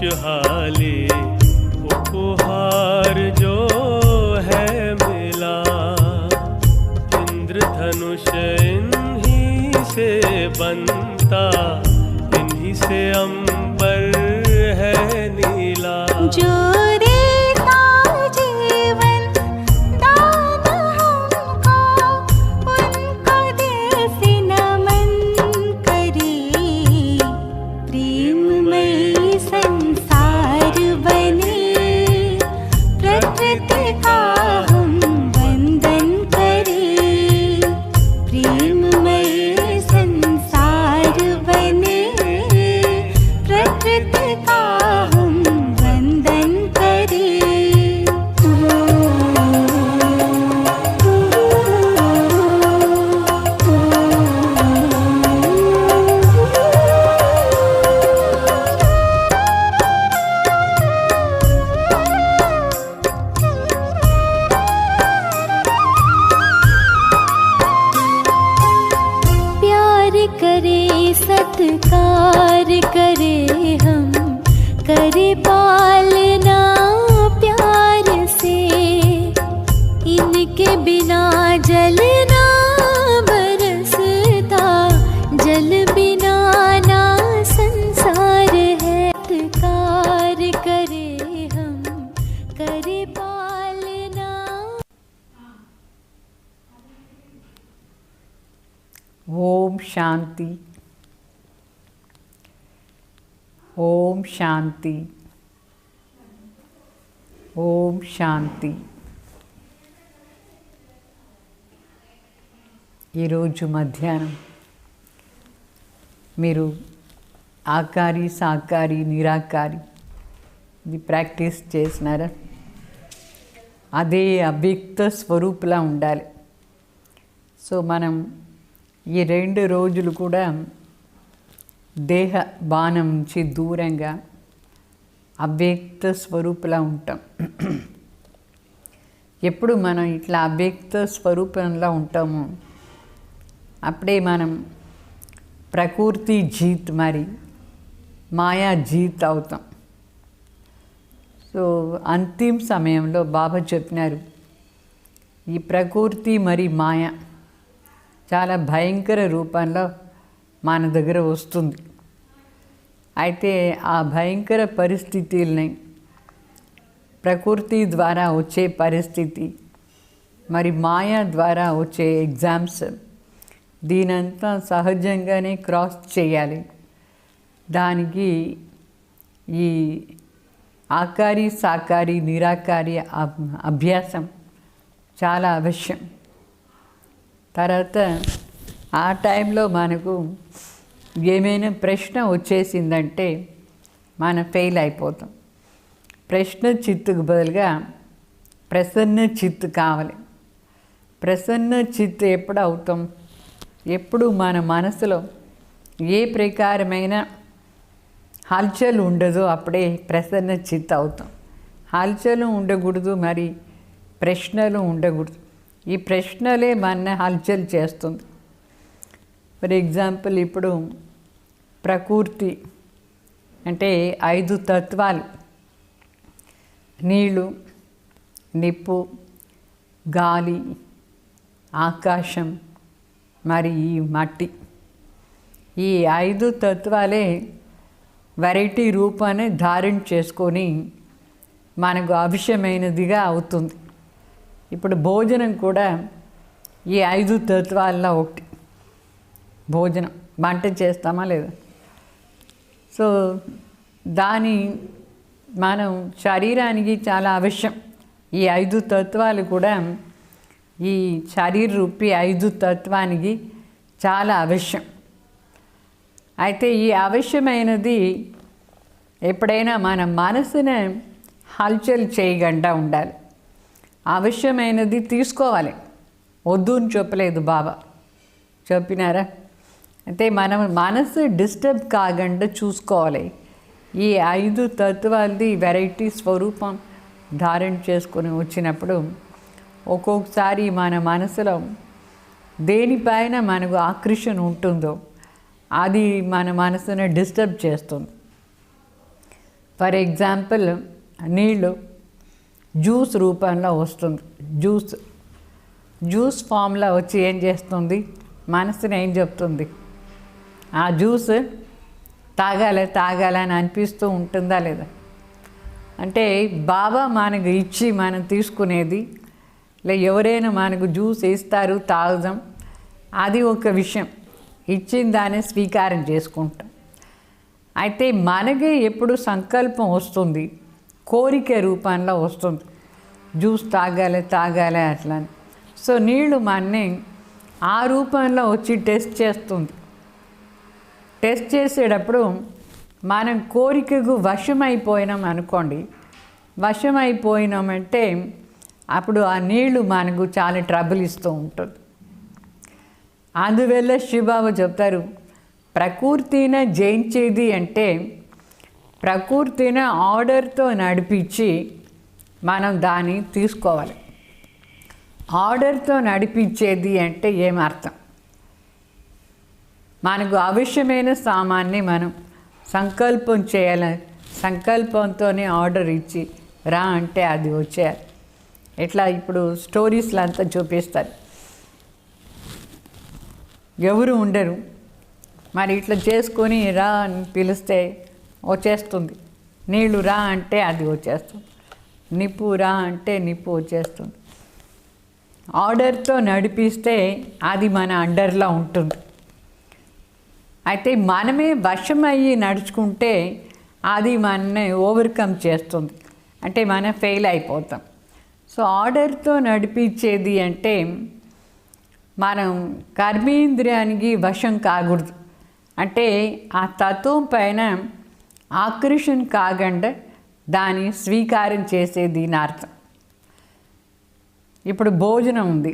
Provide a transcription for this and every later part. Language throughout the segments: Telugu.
खुशहाली उपहार जो है मिला। इंद्रधनुष इन्हीं से बनता, इन्हीं से अंबर है नीला। जो देता जीवन दान हमको, उनको दिल से नमन करे। प्रेममय संसार बने, प्रकृति का हम वंदन करें। प्रेममय संसार बने, प्रकृति का हम वंदन करें। प्यार करे सत्कार करे हम, करे पालना प्यार से। इनके बिना जल ना बरसता, जल बिना ना संसार है। सत्कार करे हम, करे पालना। ఓం శాంతి, ఓం శాంతి, ఓం శాంతి. ఈరోజు మధ్యాహ్నం మీరు ఆకారి సాకారి నిరాకారి ఇది ప్రాక్టీస్ చేసినారా? అదే అవ్యక్త స్వరూపులా ఉండాలి. సో మనం ఈ 2 రోజులు కూడా దేహ బాణం నుంచి దూరంగా అవ్యక్త స్వరూపులా ఉంటాం. ఎప్పుడు మనం ఇట్లా అవ్యక్త స్వరూపంలో ఉంటామో అప్పుడే మనం ప్రకృతి జీత్ మరి మాయా జీత్ అవుతాం. సో అంతిమ సమయంలో బాబా చెప్పినారు, ఈ ప్రకృతి మరి మాయ చాలా భయంకర రూపంలో మన దగ్గర వస్తుంది. అయితే ఆ భయంకర పరిస్థితుల్ని ప్రకృతి ద్వారా వచ్చే పరిస్థితి మరి మాయా ద్వారా వచ్చే ఎగ్జామ్స్ దీనంతా సహజంగానే క్రాస్ చేయాలి. దానికి ఈ ఆకారి సాకారి నిరాకారి అభ్యాసం చాలా అవశ్యం. తర్వాత ఆ టైంలో మనకు ఏమైనా ప్రశ్న వచ్చేసిందంటే మనం ఫెయిల్ అయిపోతాం. ప్రశ్న చిత్తుకు బదులుగా ప్రసన్న చిత్తు కావాలి. ప్రసన్న చిత్తు ఎప్పుడు అవుతాం? ఎప్పుడు మన మనసులో ఏ ప్రకారమైన హల్చల్ ఉండదో అప్పుడే ప్రసన్న చిత్తు అవుతాం. హల్చలు ఉండకూడదు, మరి ప్రశ్నలు ఉండకూడదు. ఈ ప్రశ్నలే మన హల్చల్ చేస్తుంది. ఫర్ ఎగ్జాంపుల్ ఇప్పుడు ప్రకృతి అంటే 5 తత్వాలు, నీళ్ళు, నిప్పు, గాలి, ఆకాశం మరి ఈ మట్టి. ఈ 5 తత్వాలే వెరైటీ రూపాన్ని ధారణ చేసుకొని మనకు అవశ్యమైనదిగా అవుతుంది. ఇప్పుడు భోజనం కూడా ఈ 5 తత్వాల్లో ఒకటి. భోజనం వంట చేస్తామా లేదా? సో దాని మనం శరీరానికి చాలా అవశ్యం. ఈ 5 తత్వాలు కూడా ఈ శరీర రూపీ 5 తత్వానికి చాలా అవశ్యం. అయితే ఈ అవశ్యమైనది ఎప్పుడైనా మన మనసుని హల్చల్ చేయకుండా ఉండాలి. అవశ్యమైనది తీసుకోవాలి, వద్దు అని చెప్పలేదు బాబా, చెప్పినారా? అయితే మనం మనసు డిస్టర్బ్ కాకుండా చూసుకోవాలి. ఈ 5 తత్వాలది వెరైటీ స్వరూపం ధారణ చేసుకొని వచ్చినప్పుడు ఒక్కొక్కసారి మన మనసులో దేనిపైన మనకు ఆకర్షణ ఉంటుందో అది మన మనసుని డిస్టర్బ్ చేస్తుంది. ఫర్ ఎగ్జాంపుల్ నీళ్ళు జ్యూస్ రూపంలో వస్తుంది. జ్యూస్ ఫామ్లో వచ్చి ఏం చేస్తుంది, మనసుని ఏం చెప్తుంది, ఆ జ్యూస్ తాగాలని అనిపిస్తూ ఉంటుందా లేదా? అంటే బాబా మనకు ఇచ్చి మనం తీసుకునేది, ఎవరైనా మనకు జ్యూస్ ఇస్తారు తాగుదాం, అది ఒక విషయం, ఇచ్చిన దాన్ని స్వీకారం చేసుకుంటాం. అయితే మనకి ఎప్పుడు సంకల్పం వస్తుంది, కోరిక రూపంలో వస్తుంది, జ్యూస్ తాగాలి అట్లా. సో నీళ్ళు మనని ఆ రూపంలో వచ్చి టెస్ట్ చేస్తుంది. టెస్ట్ చేసేటప్పుడు మనం కోరికకు వశమైపోయినాం అనుకోండి, వశమైపోయినామంటే అప్పుడు ఆ నీళ్లు మనకు చాలా ట్రబుల్ ఇస్తూ ఉంటుంది. అందువల్ల శివబాబా చెప్తారు, ప్రకృతిని జయించేది అంటే ప్రకృతిని ఆర్డర్తో నడిపించి మనం దాన్ని తీసుకోవాలి. ఆర్డర్తో నడిపించేది అంటే ఏమర్థం? మనకు అవశ్యమైన సామాన్ని మనం సంకల్పం చేయాలి, సంకల్పంతోనే ఆర్డర్ ఇచ్చి రా అంటే అది వచ్చేయాలి. ఎట్లా ఇప్పుడు స్టోరీస్లో అంతా చూపిస్తారు, ఎవరు ఉండరు, మరి ఇట్లా చేసుకొని రా అని పిలిస్తే వచ్చేస్తుంది. నీళ్ళు రా అంటే అది వచ్చేస్తుంది, నిప్పు రా అంటే నిప్పు వచ్చేస్తుంది. ఆర్డర్తో నడిపిస్తే అది మన అండర్లో ఉంటుంది. అయితే మనమే వశమయ్యి నడుచుకుంటే అది మనని ఓవర్కమ్ చేస్తుంది, అంటే మనం ఫెయిల్ అయిపోతాం. సో ఆర్డర్తో నడిపించేది అంటే మనం కర్మేంద్రియానికి వశం కాకూడదు, అంటే ఆ తత్వం పైన ఆకర్షణ కాకుండా దాన్ని స్వీకారం చేసేది నా అర్థం. ఇప్పుడు భోజనం ఉంది,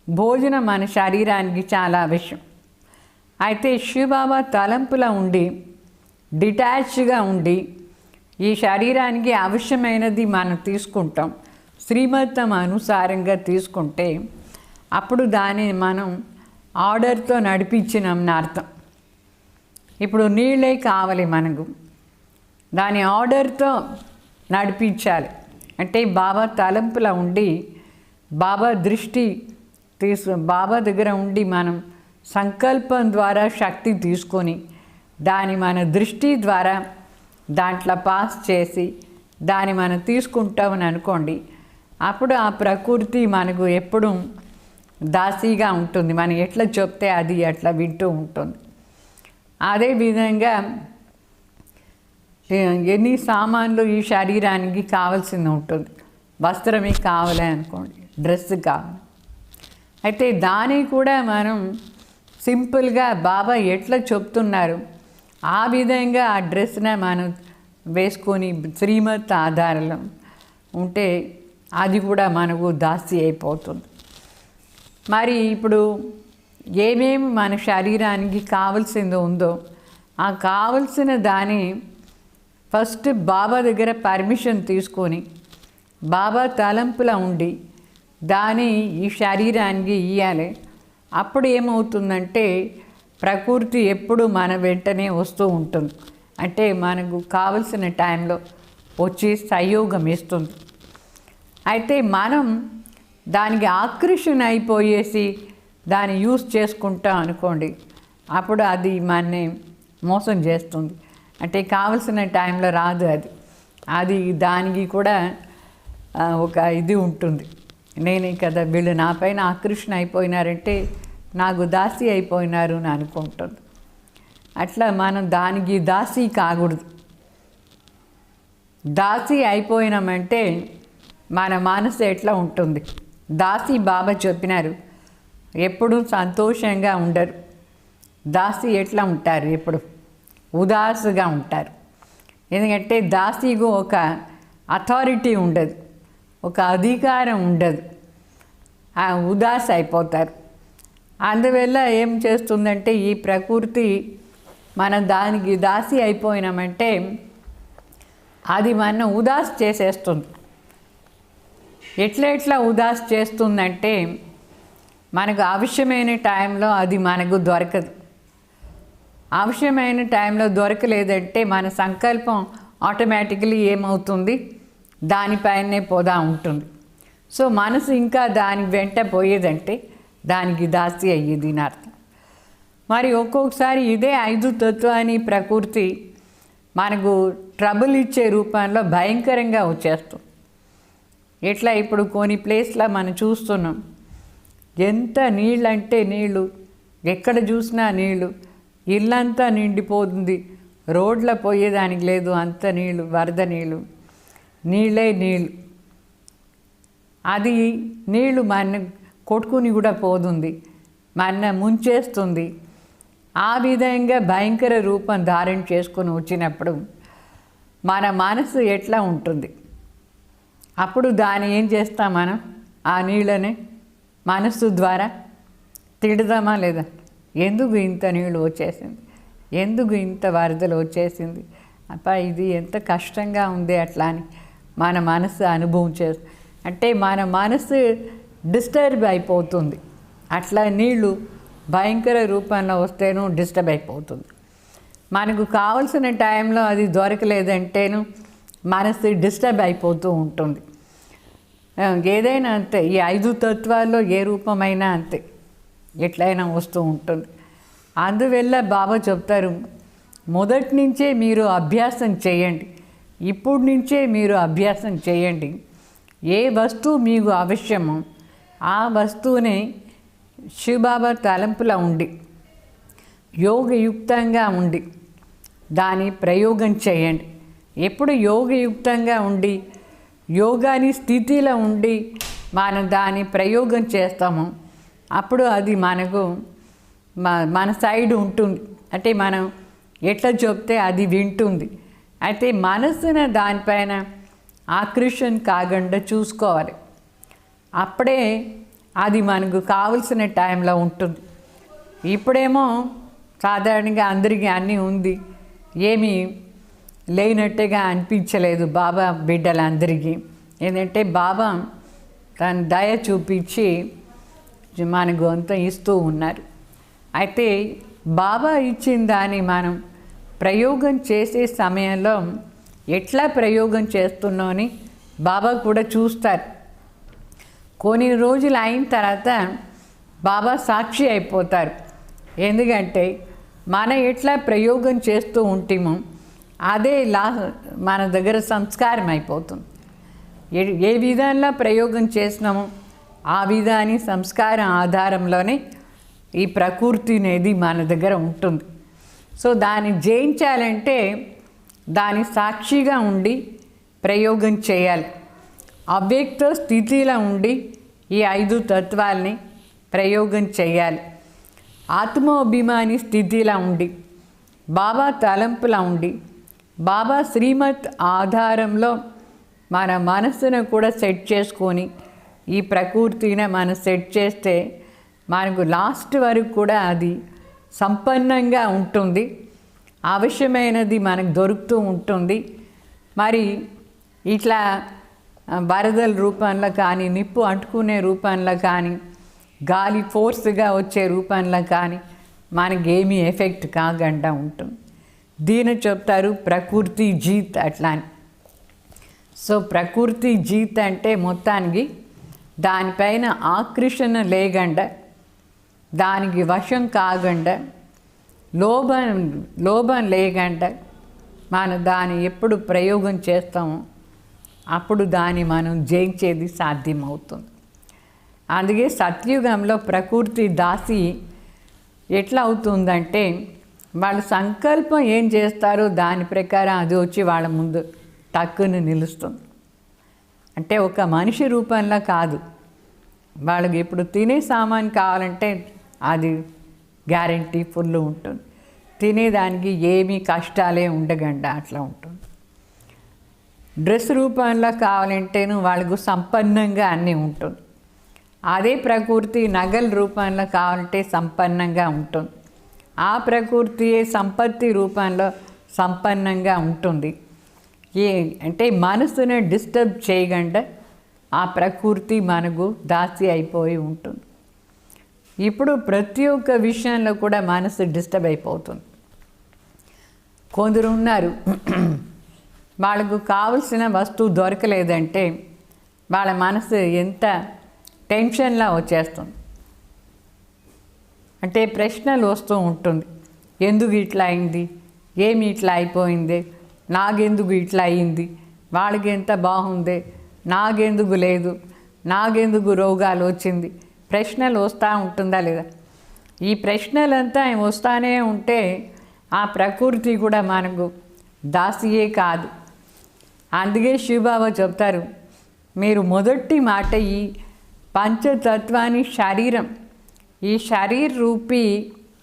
భోజనం మన శరీరానికి చాలా అవశ్యం. అయితే శివబాబా తలంపులా ఉండి డిటాచ్గా ఉండి ఈ శరీరానికి అవశ్యమైనది మనం తీసుకుంటాం, శ్రీమతం అనుసారంగా తీసుకుంటే అప్పుడు దాన్ని మనం ఆర్డర్తో నడిపించినాం నా అర్థం. ఇప్పుడు నీళ్ళే కావాలి మనకు, దాని ఆర్డర్తో నడిపించాలి అంటే బాబా తలంపులా ఉండి బాబా దృష్టి బాబా దగ్గర ఉండి మనం సంకల్పం ద్వారా శక్తి తీసుకొని దాన్ని మన దృష్టి ద్వారా దాంట్లో పాస్ చేసి దాన్ని మనం తీసుకుంటామని అనుకోండి, అప్పుడు ఆ ప్రకృతి మనకు ఎప్పుడు దాసీగా ఉంటుంది, మనం ఎట్లా చెప్తే అది అట్లా వింటూ ఉంటుంది. అదేవిధంగా ఎన్ని సామాన్లు ఈ శరీరానికి కావాల్సింది ఉంటుంది, వస్త్రమే కావాలి అనుకోండి, డ్రెస్ కావాలి, అయితే దాన్ని కూడా మనం సింపుల్గా బాబా ఎట్లా చెప్తున్నారు ఆ విధంగా ఆ డ్రెస్ని మనం వేసుకొని శ్రీమత్ ఆధారంలో ఉంటే అది కూడా మనకు దాసి అయిపోతుంది. మరి ఇప్పుడు ఏమేమి మన శరీరానికి కావాల్సిందో ఉందో ఆ కావలసిన దాన్ని ఫస్ట్ బాబా దగ్గర పర్మిషన్ తీసుకొని బాబా తలంపులా ఉండి దాన్ని ఈ శరీరానికి ఇవ్వాలి. అప్పుడు ఏమవుతుందంటే ప్రకృతి ఎప్పుడు మన వెంటనే వస్తూ ఉంటుంది, అంటే మనకు కావలసిన టైంలో వచ్చి సహయోగం ఇస్తుంది. అయితే మనం దానికి ఆకర్షణ అయిపోయేసి దాన్ని యూస్ చేసుకుంటాం అనుకోండి, అప్పుడు అది మనని మోసం చేస్తుంది, అంటే కావలసిన టైంలో రాదు. అది దానికి కూడా ఒక ఇది ఉంటుంది, నేనే కదా వీళ్ళు నా పైన ఆకర్షణ అయిపోయినారంటే నాకు దాసి అయిపోయినారు అని అనుకుంటుంది. అట్లా మనం దానికి దాసి కాకూడదు. దాసి అయిపోయినామంటే మన మనసు ఎట్లా ఉంటుంది, దాసి బాబా చెప్పినారు ఎప్పుడు సంతోషంగా ఉండరు, దాసి ఎట్లా ఉంటారు, ఎప్పుడు ఉదాసుగా ఉంటారు. ఎందుకంటే దాసికు ఒక అథారిటీ ఉండదు, ఒక అధికారం ఉండదు, ఉదాస అయిపోతారు. అందువల్ల ఏం చేస్తుందంటే ఈ ప్రకృతి మనం దానికి దాసి అయిపోయినామంటే అది మనం ఉదాస్ చేసేస్తుంది. ఎట్లా ఉదాస్ చేస్తుందంటే మనకు అవశ్యమైన టైంలో అది మనకు దొరకదు. అవశ్యమైన టైంలో దొరకలేదంటే మన సంకల్పం ఆటోమేటికలీ ఏమవుతుంది, దానిపైనే పోదా ఉంటుంది. సో మనసు ఇంకా దాని వెంట పోయేదంటే దానికి దాసి అయ్యేది అని అర్థం. మరి ఒక్కొక్కసారి ఇదే 5 తత్వాన్ని ప్రకృతి మనకు ట్రబుల్ ఇచ్చే రూపంలో భయంకరంగా వచ్చేస్తుంది. ఎట్లా ఇప్పుడు కొన్ని ప్లేస్లో మనం చూస్తున్నాం, ఎంత నీళ్ళు అంటే నీళ్ళు, ఎక్కడ చూసినా నీళ్ళు, ఇల్లంతా నిండిపోతుంది, రోడ్ల పోయేదానికి లేదు, అంత నీళ్ళు, వరద నీళ్ళు, నీళ్ళే నీళ్ళు. అది నీళ్ళు మన కొట్టుకుని కూడా పోతుంది, మన ముంచేస్తుంది. ఆ విధంగా భయంకర రూపం ధారణ చేసుకొని వచ్చినప్పుడు మన మనసు ఎట్లా ఉంటుంది? అప్పుడు దాన్ని ఏం చేస్తాం మనం? ఆ నీళ్ళని మనసు ద్వారా తిడదామా లేదా? ఎందుకు ఇంత నీళ్ళు వచ్చేసింది, ఎందుకు ఇంత వరదలు వచ్చేసింది, అప్ప ఇది ఎంత కష్టంగా ఉంది అట్లా అని మన మనసు అనుభవం చేస్తుంది. అంటే మన మనసు డిస్టర్బ్ అయిపోతుంది. అట్లా నీళ్ళు భయంకర రూపంలో వస్తేనూ డిస్టర్బ్ అయిపోతుంది. మనకు కావలసిన టైంలో అది దొరకలేదంటేను మనసు డిస్టర్బ్ అయిపోతూ ఉంటుంది. ఏదైనా అంతే, ఈ 5 తత్వాల్లో ఏ రూపమైనా అంతే, ఎట్లయినా వస్తూ ఉంటుంది. అందువల్ల బాబా చెప్తారు, మొదటి నుంచే మీరు అభ్యాసం చేయండి, ఇప్పుడు నుంచే మీరు అభ్యాసం చేయండి. ఏ వస్తువు మీకు అవశ్యమో ఆ వస్తువుని శివబాబా తలంపులో ఉండి యోగయుక్తంగా ఉండి దాని ప్రయోగం చేయండి. ఎప్పుడు యోగయుక్తంగా ఉండి యోగాని స్థితిలో ఉండి మనం దాని ప్రయోగం చేస్తామో అప్పుడు అది మనకు మన సైడ్ ఉంటుంది. అంటే మనం ఎట్లా చెప్తే అది వింటుంది. అయితే మనసున దానిపైన ఆకర్షణ కాకుండా చూసుకోవాలి. అప్పుడే అది మనకు కావలసిన టైంలో ఉంటుంది. ఇప్పుడేమో సాధారణంగా అందరికీ అన్నీ ఉంది, ఏమీ లేనట్టుగా అనిపించలేదు బాబా బిడ్డలందరికీ. ఏంటంటే బాబా తన దయ చూపించి మనకు అంత ఇస్తూ ఉన్నారు. అయితే బాబా ఇచ్చిన దాన్ని మనం ప్రయోగం చేసే సమయంలో ఎట్లా ప్రయోగం చేస్తున్నామని బాబా కూడా చూస్తారు. కొన్ని రోజులు అయిన తర్వాత బాబా సాక్షి అయిపోతారు. ఎందుకంటే మనం ఎట్లా ప్రయోగం చేస్తూ ఉంటామో అదే మన దగ్గర సంస్కారం అయిపోతుంది. ఏ విధంగా ప్రయోగం చేసినామో ఆ విధాన్ని సంస్కారం ఆధారంలోనే ఈ ప్రకృతి అనేది మన దగ్గర ఉంటుంది. సో దాన్ని జయించాలంటే దాని సాక్షిగా ఉండి ప్రయోగం చేయాలి. అవ్యక్త స్థితిలో ఉండి ఈ 5 తత్వాల్ని ప్రయోగం చేయాలి. ఆత్మాభిమాని స్థితిలో ఉండి బాబా తలంపులా ఉండి బాబా శ్రీమత్ ఆధారంలో మన మనసును కూడా సెట్ చేసుకొని ఈ ప్రకృతిని మనం సెట్ చేస్తే మనకు లాస్ట్ వరకు కూడా అది సంపన్నంగా ఉంటుంది. అవశ్యమైనది మనకు దొరుకుతూ ఉంటుంది. మరి ఇట్లా వరదల రూపంలో కానీ, నిప్పు అంటుకునే రూపంలో కానీ, గాలి ఫోర్స్గా వచ్చే రూపంలో కానీ మనకేమీ ఎఫెక్ట్ కాకుండా ఉంటుంది. దీని చెప్తారు ప్రకృతి జీత్ అట్లా అని. సో ప్రకృతి జీత్ అంటే మొత్తానికి దానిపైన ఆకర్షణ లేకుండా, దానికి వశం కాకుండా, లోభం లేకుండా మనం దాన్ని ఎప్పుడు ప్రయోగం చేస్తామో అప్పుడు దాన్ని మనం జయించేది సాధ్యమవుతుంది. అందుకే సత్యుగంలో ప్రకృతి దాసి ఎట్లా అవుతుందంటే వాళ్ళ సంకల్పం ఏం చేస్తారో దాని ప్రకారం అది వచ్చి వాళ్ళ ముందు టక్కుని నిలుస్తుంది. అంటే ఒక మనిషి రూపంలో కాదు, వాళ్ళకి ఇప్పుడు తినే సామాన్ కావాలంటే అది గ్యారంటీ ఫుల్ ఉంటుంది. తినేదానికి ఏమీ కష్టాలే ఉండకుండా అట్లా ఉంటుంది. డ్రెస్ రూపంలో కావాలంటేను వాళ్ళకు సంపన్నంగా అన్నీ ఉంటుంది. అదే ప్రకృతి నగల రూపంలో కావాలంటే సంపన్నంగా ఉంటుంది. ఆ ప్రకృతియే సంపత్తి రూపంలో సంపన్నంగా ఉంటుంది. అంటే మనసుని డిస్టర్బ్ చేయకుండా ఆ ప్రకృతి మనకు దాసి అయిపోయి ఉంటుంది. ఇప్పుడు ప్రతి ఒక్క విషయంలో కూడా మనసు డిస్టర్బ్ అయిపోతుంది. కొందరు ఉన్నారు వాళ్ళకు కావలసిన వస్తువు దొరకలేదంటే వాళ్ళ మనసు ఎంత టెన్షన్లా వచ్చేస్తుంది. అంటే ప్రశ్నలు వస్తూ ఉంటుంది. ఎందుకు ఇట్లా అయింది, ఏమి ఇట్లా అయిపోయింది, నాకెందుకు ఇట్లా అయింది, వాళ్ళకి ఎంత బాగుంది, నాకెందుకు లేదు, నాకెందుకు రోగాలు వచ్చింది, ప్రశ్నలు వస్తూ ఉంటుందా లేదా? ఈ ప్రశ్నలంతా వస్తూనే ఉంటే ఆ ప్రకృతి కూడా మనకు దాసియే కాదు. అందుకే శివబాబా చెప్తారు, మీరు మొదటి మాట ఈ పంచతత్వాన్ని శరీరం, ఈ శరీర రూపీ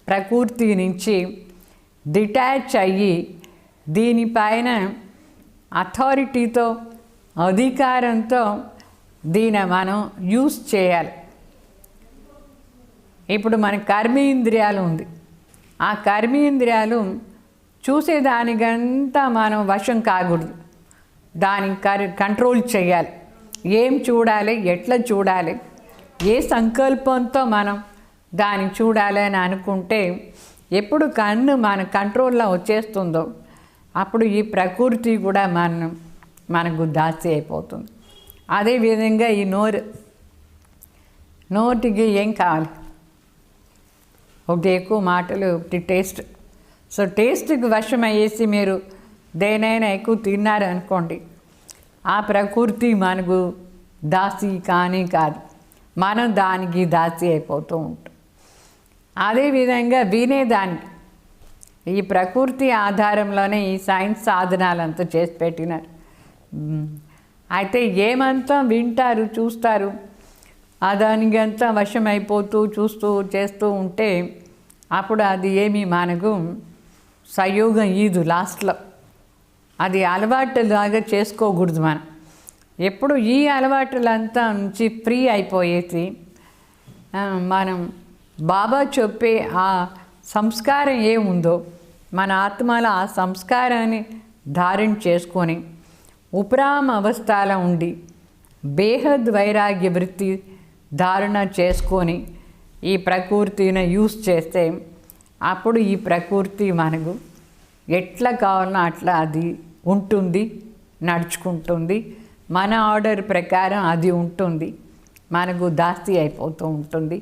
ప్రకృతి నుంచి డిటాచ్ అయ్యి దీనిపైన అథారిటీతో అధికారంతో దీన్ని మనం యూస్ చేయాలి. ఇప్పుడు మన కర్మేంద్రియాలు ఉంది, ఆ కర్మేంద్రియాలు చూసేదానికంతా మనం వశం కాకూడదు, దాన్ని కంట్రోల్ చేయాలి. ఏం చూడాలి, ఎట్లా చూడాలి, ఏ సంకల్పంతో మనం దాన్ని చూడాలి అని అనుకుంటే ఎప్పుడు కన్ను మన కంట్రోల్లో వచ్చేస్తుందో అప్పుడు ఈ ప్రకృతి కూడా మనకు దాసి అయిపోతుంది. అదేవిధంగా ఈ నోటికి ఏం కావాలి, ఒకటి ఎక్కువ మాటలు, ఒకటి టేస్ట్. సో టేస్ట్కి వశం అయ్యేసి మీరు దేనైనా ఎక్కువ తిన్నారు అనుకోండి, ఆ ప్రకృతి మనకు దాసి కానీ కాదు, మనం దానికి దాసి అయిపోతూ ఉంటాం. అదేవిధంగా వినేదానికి ఈ ప్రకృతి ఆధారంలోనే ఈ సైన్స్ సాధనాలంతా చేసి పెట్టినారు. అయితే ఏమంతా వింటారు, చూస్తారు, దానికంతా వశం అయిపోతూ చూస్తూ చేస్తూ ఉంటే అప్పుడు అది ఏమి మనకు సయోగం ఈదు లాస్ట్లో. అది అలవాటులాగా చేసుకోకూడదు. మనం ఎప్పుడు ఈ అలవాటులంతా నుంచి ఫ్రీ అయిపోయేసి మనం బాబా చెప్పే ఆ సంస్కారం ఏముందో మన ఆత్మలో ఆ సంస్కారాన్ని ధారణ చేసుకొని ఉపరామ అవస్థలో ఉండి బేహద్ వైరాగ్య వృత్తి ధారణ చేసుకొని ఈ ప్రకృతిని యూస్ చేస్తే అప్పుడు ఈ ప్రకృతి మనకు ఎట్లా కావాలనో అట్లా అది ఉంటుంది, నడుచుకుంటుంది, మన ఆర్డర్ ప్రకారం అది ఉంటుంది, మనకు దాస్తి అయిపోతూ ఉంటుంది.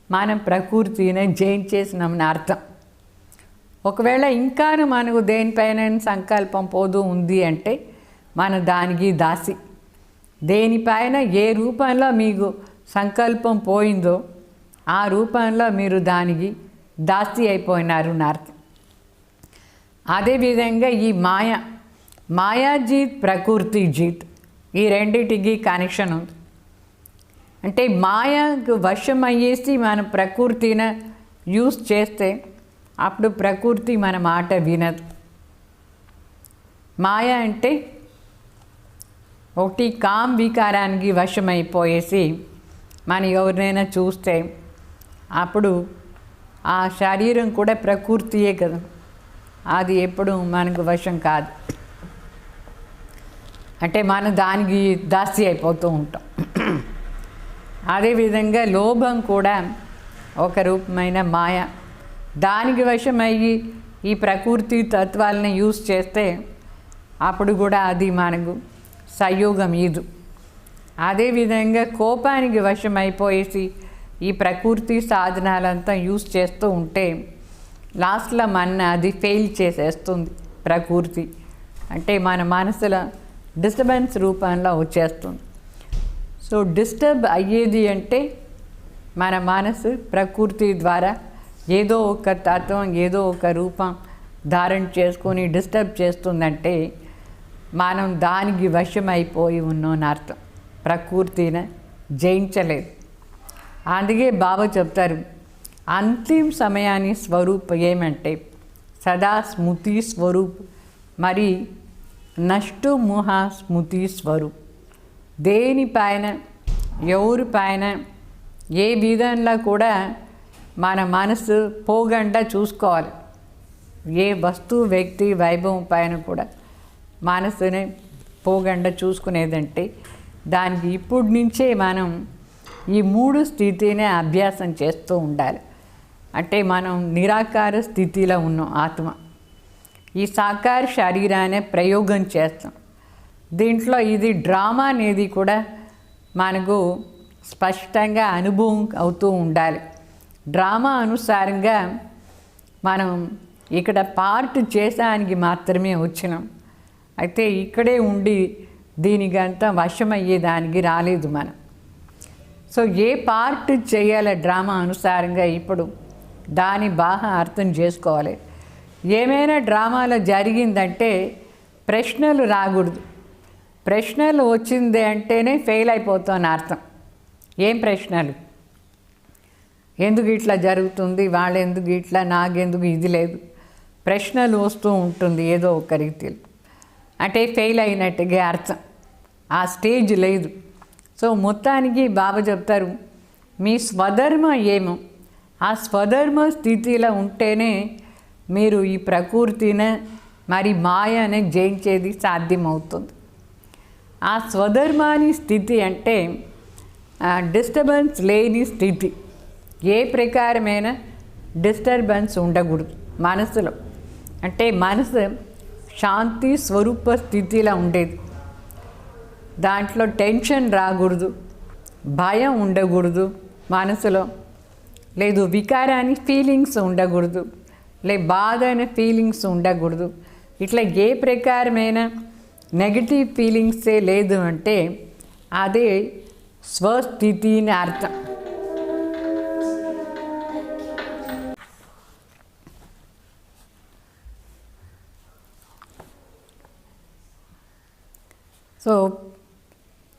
మనం ప్రకృతిని జయించేసినామని అర్థం. ఒకవేళ ఇంకా మనకు దేనిపైన సంకల్పం పోదు ఉంది అంటే మన దానికి దాసి. దేనిపైన ఏ రూపంలో మీకు సంకల్పం పోయిందో ఆ రూపంలో మీరు దానికి దాసి అయిపోయినారు అని అర్థం. అదేవిధంగా ఈ మాయాజీత్, ప్రకృతి జీత్, ఈ రెండిటికి కనెక్షన్ ఉంది. అంటే మాయకు వశం అయ్యేసి మన ప్రకృతిని యూస్ చేస్తే అప్పుడు ప్రకృతి మన మాట వినదు. మాయ అంటే ఒకటి కామ్ వికారానికి వశమైపోయేసి మనం ఎవరినైనా చూస్తే అప్పుడు ఆ శరీరం కూడా ప్రకృతియే కదా, అది ఎప్పుడు మనకు వశం కాదు. అంటే మనం దానికి దాసి అయిపోతూ ఉంటాం. అదేవిధంగా లోభం కూడా ఒక రూపమైన మాయ, దానికి వశమయ్యి ఈ ప్రకృతి తత్వాలని యూస్ చేస్తే అప్పుడు కూడా అది మనకు సంయోగం ఈదు. అదేవిధంగా కోపానికి వశమైపోయేసి ఈ ప్రకృతి సాధనాలంతా యూస్ చేస్తూ ఉంటే లాస్ట్లో అది ఫెయిల్ చేసేస్తుంది ప్రకృతి. అంటే మన మనసులో డిస్టర్బెన్స్ రూపంలో వచ్చేస్తుంది. సో డిస్టర్బ్ అయ్యేది అంటే మన మనసు ప్రకృతి ద్వారా ఏదో ఒక తత్వం, ఏదో ఒక రూపం ధారణ చేసుకొని డిస్టర్బ్ చేస్తుందంటే మనం దానికి వశమైపోయి ఉన్నామని అర్థం. ప్రకృతిని జయించలేదు. అందుకే బాబా చెప్తారు, అంతిమ సమయాన్ని స్వరూప్ ఏమంటే సదా స్మృతి స్వరూప్, మరి నష్టు ముహ స్మృతి స్వరూప్. దేనిపైన ఎవరిపైన ఏ విధంగా కూడా మన మనసు పోగండా చూసుకోవాలి. ఏ వస్తువు, వ్యక్తి, వైభవం పైన కూడా మనసుని పోగండా చూసుకునేదంటే దానికి ఇప్పటి నుంచే మనం ఈ 3 స్థితినే అభ్యాసం చేస్తూ ఉండాలి. అంటే మనం నిరాకార స్థితిలో ఉన్నాం ఆత్మ. ఈ సాకార శరీరాన్ని ప్రయోగం చేస్తాం. దీంట్లో ఇది డ్రామా అనేది కూడా మనకు స్పష్టంగా అనుభవం అవుతూ ఉండాలి. డ్రామా అనుసారంగా మనం ఇక్కడ పార్ట్ చేసానికి మాత్రమే వచ్చినాం. అయితే ఇక్కడే ఉండి దీనికంతా వశమయ్యేదానికి రాలేదు మనం. సో ఏ పార్ట్ చేయాలి డ్రామా అనుసారంగా ఇప్పుడు దాన్ని బాగా అర్థం చేసుకోవాలి. ఏమైనా డ్రామాలో జరిగిందంటే ప్రశ్నలు రాకూడదు. ప్రశ్నలు వచ్చింది అంటేనే ఫెయిల్ అయిపోతాను అర్థం. ఏం ప్రశ్నలు? ఎందుకు ఇట్లా జరుగుతుంది, వాళ్ళు ఎందుకు ఇట్లా, నాకెందుకు ఇది లేదు, ప్రశ్నలు వస్తూ ఉంటుంది ఏదో ఒక రీతిలో, అంటే ఫెయిల్ అయినట్టుగా అర్థం. ఆ స్టేజ్ లేదు. సో మొత్తానికి బాబా చెప్తారు, మీ స్వధర్మ ఏమో ఆ స్వధర్మ స్థితిలో ఉంటేనే మీరు ఈ ప్రకృతిని మరి మాయని జయించేది సాధ్యమవుతుంది. ఆ స్వధర్మాని స్థితి అంటే డిస్టర్బెన్స్ లేని స్థితి. ఏ ప్రకారమైన డిస్టర్బెన్స్ ఉండకూడదు మనసులో. అంటే మనసు శాంతి స్వరూప స్థితిలో ఉండేది. దాంట్లో టెన్షన్ రాకూడదు, భయం ఉండకూడదు మనసులో, లేదు వికారాన్ని ఫీలింగ్స్ ఉండకూడదు, బాధ అనే ఫీలింగ్స్ ఉండకూడదు. ఇట్లా ఏ ప్రకారమైన నెగటివ్ ఫీలింగ్సే లేదు అంటే అదే స్వస్థితిని అర్థం. సో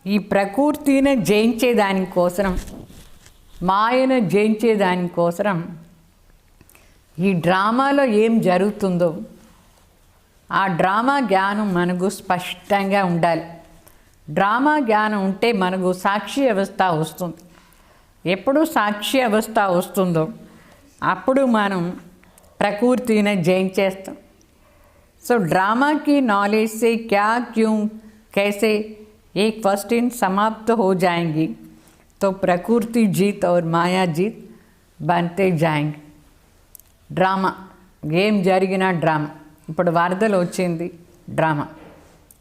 ఈ ప్రకృతిని జయించేదానికోసం, మాయను జయించేదానికోసం ఈ డ్రామాలో ఏం జరుగుతుందో ఆ డ్రామా జ్ఞానం మనకు స్పష్టంగా ఉండాలి. డ్రామా జ్ఞానం ఉంటే మనకు సాక్షి అవస్థ వస్తుంది. ఎప్పుడు సాక్షి అవస్థ వస్తుందో అప్పుడు మనం ప్రకృతిని జయించేస్తాం. సో ड्रामा की नॉलेज से क्या क्यों कैसे एक क्वेश्चन समाप्त हो जाएंगी तो प्रकृति जीत और माया जीत बनते जाएंगे. డ్రామా ఏం జరిగినా డ్రామా. ఇప్పుడు వరదలు వచ్చింది డ్రామా,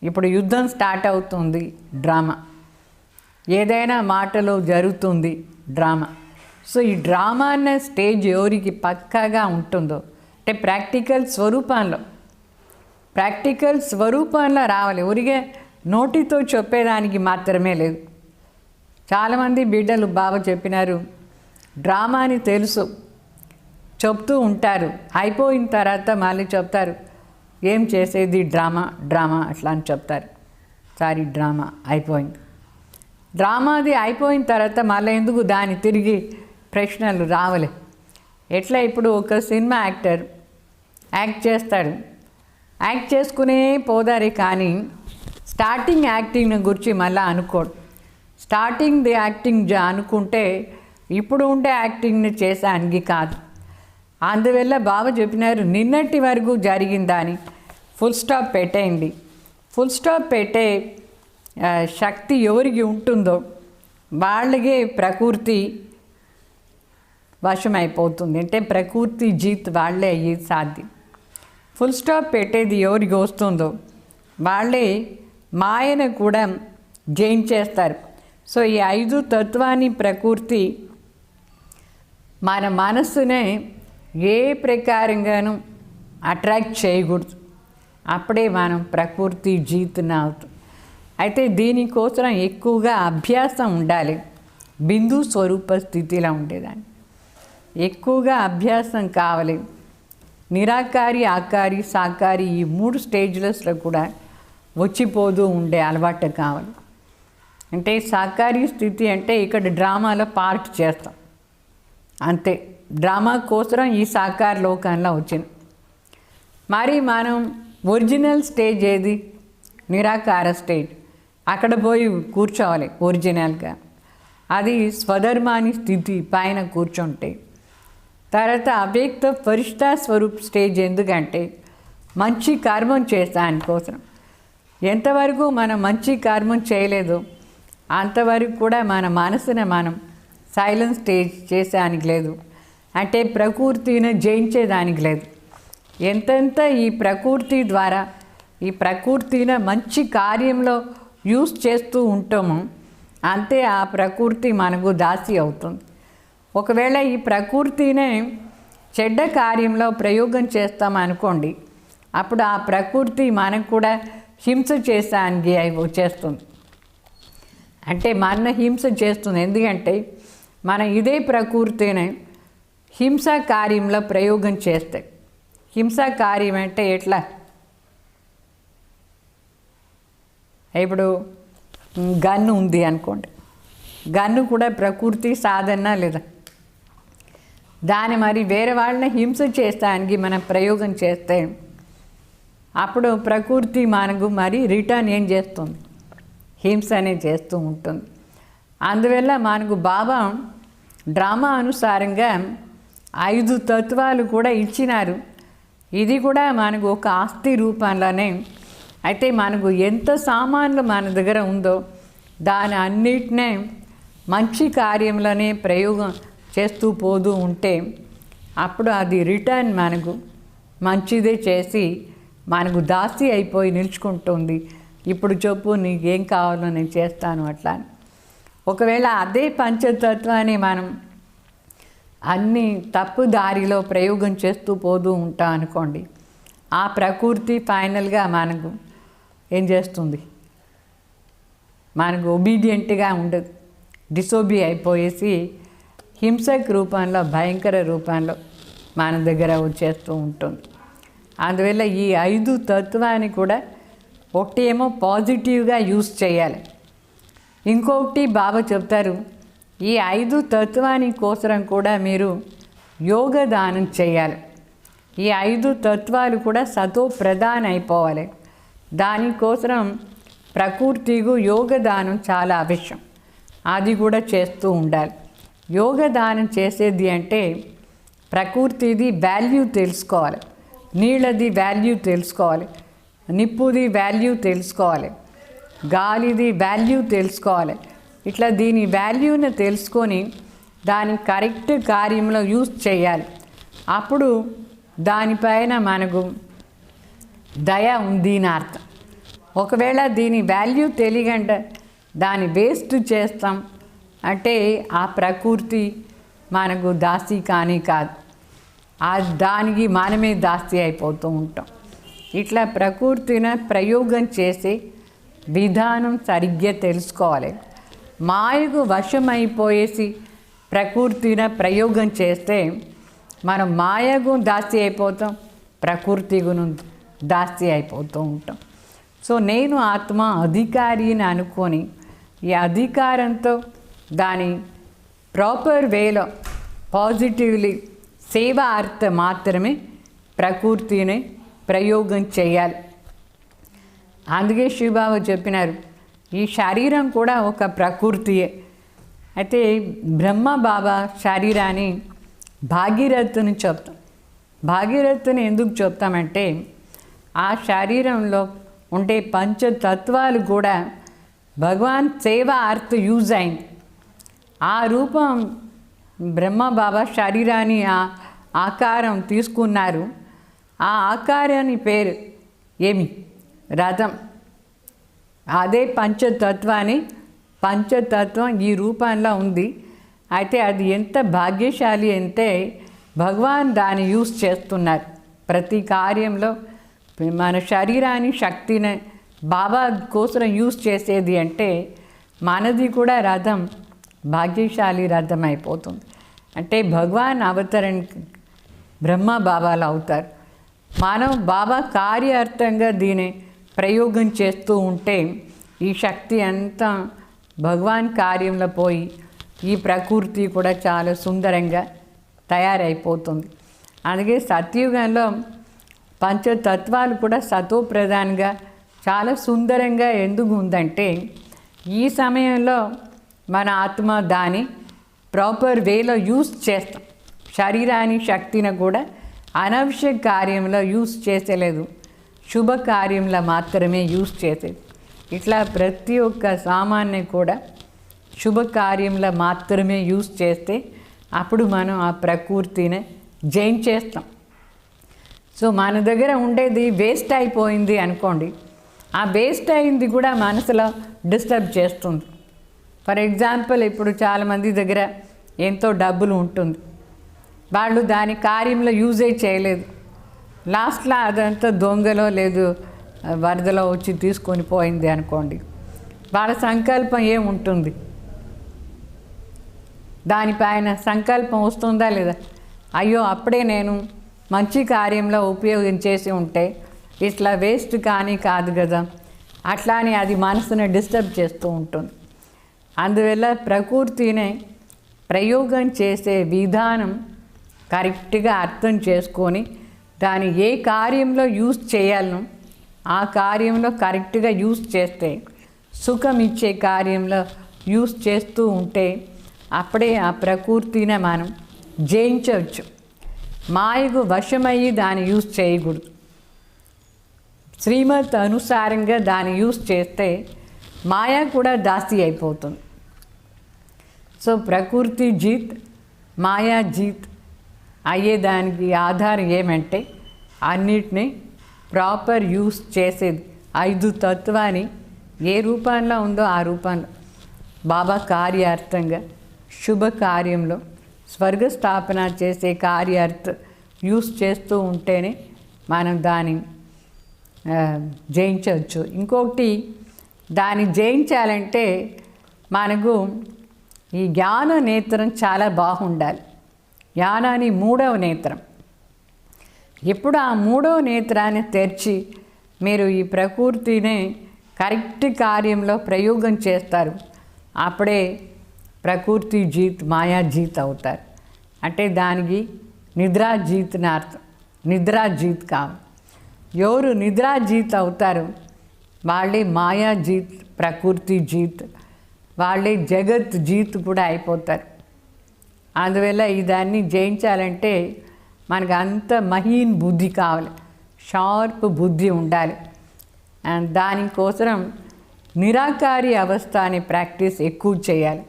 ఇప్పుడు యుద్ధం స్టార్ట్ అవుతుంది డ్రామా, ఏదైనా మాటలో జరుగుతుంది డ్రామా. సో ఈ డ్రామా అన్న స్టేజ్ ఎవరికి పక్కాగా ఉంటుందో అంటే ప్రాక్టికల్ స్వరూపంలో రావాలి. ఊరికే నోటితో చెప్పేదానికి మాత్రమే లేదు. చాలామంది బిడ్డలు బాగా చెప్పినారు, డ్రామాని తెలుసు చెప్తూ ఉంటారు, అయిపోయిన తర్వాత మళ్ళీ చెప్తారు ఏం చేసేది డ్రామా అట్లా అని చెప్తారు. సారీ డ్రామా అయిపోయింది. డ్రామాది అయిపోయిన తర్వాత మళ్ళీ ఎందుకు దాన్ని తిరిగి ప్రశ్నలు రావలే. ఎట్లా ఇప్పుడు ఒక సినిమా యాక్టర్ యాక్ట్ చేస్తాడు, యాక్ట్ చేసుకునే పోదారే కానీ స్టార్టింగ్ యాక్టింగ్ గురించి మళ్ళీ అనుకోడు. స్టార్టింగ్ ది యాక్టింగ్ అనుకుంటే ఇప్పుడు ఉండే యాక్టింగ్ని చేసానికి కాదు. అందువల్ల బాబా చెప్పినారు, నిన్నటి వరకు జరిగిందని ఫుల్ స్టాప్ పెట్టేయండి. ఫుల్ స్టాప్ పెట్టే శక్తి ఎవరికి ఉంటుందో వాళ్ళకే ప్రకృతి వశమైపోతుంది. అంటే ప్రకృతి జీత్ వాళ్ళే అయ్యేది సాధ్యం. ఫుల్ స్టాప్ పెట్టేది ఎవరికి వస్తుందో వాళ్ళే మాయను కూడా జయించేస్తారు. సో ఈ 5 తత్వాన్ని ప్రకృతి మన మనస్సునే ఏ ప్రకారంగానూ అట్రాక్ట్ చేయకూడదు. అప్పుడే మనం ప్రకృతి జీతున అవుతాం. అయితే దీనికోసం ఎక్కువగా అభ్యాసం ఉండాలి. బిందు స్వరూప స్థితిలో ఉండేదాన్ని ఎక్కువగా అభ్యాసం కావాలి. నిరాకారి, ఆకారి, సాకారి ఈ 3 స్టేజ్లస్లో కూడా వచ్చిపోతూ ఉండే అలవాటు కావాలి. అంటే సాకారి స్థితి అంటే ఇక్కడ డ్రామాలో పార్ట్ చేస్తాం అంతే. డ్రామా కోసం ఈ సాకార లోకంలో వచ్చింది. మరి మనం ఒరిజినల్ స్టేజ్ ఏది? నిరాకార స్టేజ్. అక్కడ పోయి కూర్చోవాలి ఒరిజినల్గా. అది స్వధర్మాని స్థితి పైన కూర్చుంటే. తర్వాత అవ్యక్త ఫరిష్ఠా స్వరూప్ స్టేజ్. ఎందుకంటే మంచి కర్మం చేస్తానికోసం. ఎంతవరకు మనం మంచి కర్మం చేయలేదో అంతవరకు కూడా మన మనసుని మనం సైలెన్స్ స్టేజ్ చేసేదానికి లేదు. అంటే ప్రకృతిని జయించేదానికి లేదు. ఎంతెంత ఈ ప్రకృతి ద్వారా ఈ ప్రకృతిని మంచి కార్యంలో యూస్ చేస్తూ ఉంటామో అంతే ఆ ప్రకృతి మనకు దాసి అవుతుంది. ఒకవేళ ఈ ప్రకృతినే చెడ్డ కార్యంలో ప్రయోగం చేస్తామనుకోండి, అప్పుడు ఆ ప్రకృతి మనకు కూడా హింస చేసానికి వచ్చేస్తుంది. అంటే మన హింస చేస్తుంది. ఎందుకంటే మన ఇదే ప్రకృతిని హింసా కార్యంలో ప్రయోగం చేస్తే, హింసా కార్యం అంటే ఎట్లా, ఇప్పుడు గన్ను ఉంది అనుకోండి, గన్ను కూడా ప్రకృతి సాధన లేదా, దాన్ని మరి వేరే వాళ్ళని హింస చేస్తానికి మనం ప్రయోగం చేస్తే అప్పుడు ప్రకృతి మనకు మరి రిటర్న్ ఏం చేస్తుంది, హింసనే చేస్తూ ఉంటుంది. అందువల్ల మనకు బాబా డ్రామా అనుసారంగా 5 తత్వాలు కూడా ఇచ్చినారు. ఇది కూడా మనకు ఒక ఆస్తి రూపంలోనే. అయితే మనకు ఎంత సామాన్లు మన దగ్గర ఉందో దాని అన్నిటినే మంచి కార్యంలోనే ప్రయోగం చేస్తూ పోతూ ఉంటే అప్పుడు అది రిటర్న్ మనకు మంచిదే చేసి మనకు దాసి అయిపోయి నిలుచుకుంటుంది. ఇప్పుడు చెప్పు నీకేం కావాలో నేను చేస్తాను అట్లా. ఒకవేళ అదే పంచతత్వాన్ని మనం అన్ని తప్పు దారిలో ప్రయోగం చేస్తూ పోతూ ఉంటాం అనుకోండి, ఆ ప్రకృతి ఫైనల్గా మనకు ఏం చేస్తుంది, మనకు ఒబీడియంట్గా ఉండదు, డిసోబీ అయిపోయేసి హింసక రూపంలో భయంకర రూపంలో మన దగ్గర వచ్చేస్తూ ఉంటుంది. అందువల్ల ఈ 5 తత్వాన్ని కూడా ఒకటి ఏమో పాజిటివ్గా యూస్ చేయాలి, ఇంకొకటి బాబా చెప్తారు ఈ 5 తత్వాని కోసం కూడా మీరు యోగదానం చేయాలి. ఈ 5 తత్వాలు కూడా సతో ప్రధాన అయిపోవాలి. దానికోసం ప్రకృతికు యోగదానం చాలా అవశ్యం, అది కూడా చేస్తూ ఉండాలి. యోగదానం చేసేది అంటే ప్రకృతిది వాల్యూ తెలుసుకోవాలి, నీళ్ళది వాల్యూ తెలుసుకోవాలి, నిప్పుది వాల్యూ తెలుసుకోవాలి, గాలిది వాల్యూ తెలుసుకోవాలి. ఇట్లా దీని వాల్యూని తెలుసుకొని దాని కరెక్ట్ కార్యంలో యూజ్ చేయాలి. అప్పుడు దానిపైన మనకు దయ ఉంది అని అర్థం. ఒకవేళ దీని వాల్యూ తెలియకుండా దాన్ని వేస్ట్ చేస్తాం అంటే ఆ ప్రకృతి మనకు దాసి కానీ కాదు, దానికి మనమే దాసి అయిపోతూ ఉంటాం. ఇట్లా ప్రకృతిని ప్రయోగం చేసే విధానం సరిగ్గా తెలుసుకోవాలి. మాయకు వశమైపోయేసి ప్రకృతిని ప్రయోగం చేస్తే మనం మాయకు దాసి అయిపోతాం, ప్రకృతికు దాసి అయిపోతూ ఉంటాం. సో నేను ఆత్మ అధికారిని అనుకొని ఈ అధికారంతో దాని ప్రాపర్ వేలో పాజిటివ్లీ సేవా అర్థం మాత్రమే ప్రకృతిని ప్రయోగం చేయాలి. అందుకే శివబాబా చెప్పినారు ఈ శరీరం కూడా ఒక ప్రకృతియే. అయితే బ్రహ్మ బాబా శరీరాన్ని భాగీరథుని చెప్తాం. భాగీరథుని ఎందుకు చెప్తామంటే ఆ శరీరంలో ఉండే పంచతత్వాలు కూడా భగవాన్ సేవా అర్థ యూజ్ అయింది. ఆ రూపం బ్రహ్మ బాబా శరీరాన్ని ఆకారం తీసుకున్నారు. ఆ ఆకారాన్ని పేరు ఏమి, రథం. అదే పంచతత్వం ఈ రూపంలో ఉంది. అయితే అది ఎంత భాగ్యశాలి అంటే భగవాన్ దాన్ని యూజ్ చేస్తున్నారు ప్రతి కార్యంలో. మన శరీరాన్ని శక్తిని బాబా కోసం యూజ్ చేసేది అంటే మనది కూడా రథం భాగ్యశాలి రథం అయిపోతుంది. అంటే భగవాన్ అవతరణ బ్రహ్మ బాబాలు అవుతారు. మనం బాబా కార్యార్థంగా దీని ప్రయోగం చేస్తూ ఉంటే ఈ శక్తి అంతా భగవాన్ కార్యంలో పోయి ఈ ప్రకృతి కూడా చాలా సుందరంగా తయారైపోతుంది. అందుకే సత్యుగంలో పంచతత్వాలు కూడా సతో ప్రధానంగా చాలా సుందరంగా ఎందుకు ఉందంటే ఈ సమయంలో మన ఆత్మ దాని ప్రాపర్ వేలో యూజ్ చేస్తాం. శరీరాన్ని శక్తిని కూడా అనవసర కార్యంలో యూజ్ చేసేలేదు, శుభకార్యంలో మాత్రమే యూజ్ చేసేది. ఇట్లా ప్రతి ఒక్క సామాన్ని కూడా శుభకార్యంలో మాత్రమే యూజ్ చేస్తే అప్పుడు మనం ఆ ప్రకృతిని జయించేస్తాం. సో మన దగ్గర ఉండేది వేస్ట్ అయిపోయింది అనుకోండి, ఆ వేస్ట్ అయింది కూడా మనసులో డిస్టర్బ్ చేస్తుంది. ఫర్ ఎగ్జాంపుల్, ఇప్పుడు చాలామంది దగ్గర ఎంతో డబ్బులు ఉంటుంది, వాళ్ళు దాని కార్యంలో యూజే చేయలేదు, లాస్ట్లో అదంతా దొంగలో లేదు వరదలో వచ్చి తీసుకొని పోయింది అనుకోండి, వాళ్ళ సంకల్పం ఏముంటుంది? దానిపైన సంకల్పం వస్తుందా లేదా? అయ్యో అప్పుడే నేను మంచి కార్యంలో ఉపయోగించేసి ఉంటే ఇట్లా వేస్ట్ కానీ కాదు కదా, అట్లా అని అది మనసుని డిస్టర్బ్ చేస్తూ ఉంటుంది. అందువల్ల ప్రకృతిని ప్రయోగం చేసే విధానం కరెక్ట్గా అర్థం చేసుకొని దాన్ని ఏ కార్యంలో యూజ్ చేయాలనో ఆ కార్యంలో కరెక్ట్గా యూజ్ చేస్తే, సుఖం ఇచ్చే కార్యంలో యూజ్ చేస్తూ ఉంటే అప్పుడే ఆ ప్రకృతిని మనం జయించవచ్చు. మాయకు వశమయ్యి దాన్ని యూజ్ చేయకూడదు. శ్రీమత్ అనుసారంగా దాన్ని యూజ్ చేస్తే మాయ కూడా దాసి అయిపోతుంది. సో ప్రకృతి జీత్, మాయా జీత్ అయ్యేదానికి ఆధారం ఏమంటే అన్నిటినీ ప్రాపర్ యూస్ చేసేది. 5 తత్వాన్ని ఏ రూపంలో ఉందో ఆ రూపంలో బాబా కార్యార్థంగా శుభ కార్యంలో స్వర్గస్థాపన చేసే కార్యార్థ యూస్ చేస్తూ ఉంటేనే మనం దాన్ని జయించవచ్చు. ఇంకొకటి, దాన్ని జయించాలంటే మనకు ఈ జ్ఞాన నేత్రం చాలా బాగుండాలి. జ్ఞానాన్ని 3వ నేత్రం. ఎప్పుడు ఆ 3వ నేత్రాన్ని తెరిచి మీరు ఈ ప్రకృతిని కరెక్ట్ కార్యంలో ప్రయోగం చేస్తారు, అప్పుడే ప్రకృతి జీత్, మాయా జీత్ అవుతారు. అంటే దానికి నిద్రాజీత్ అని అర్థం. నిద్రాజీత్ కావు. ఎవరు నిద్రాజీత్ అవుతారు వాళ్ళే మాయా జీత్, ప్రకృతి జీత్, వాళ్ళే జగత్ జీత్ కూడా అయిపోతారు. అందువల్ల దాన్ని జయించాలంటే మనకు అంత మహీన్ బుద్ధి కావాలి, షార్ప్ బుద్ధి ఉండాలి. అండ్ దానికోసం నిరాకారి అవస్థ అనే ప్రాక్టీస్ ఎక్కువ చేయాలి.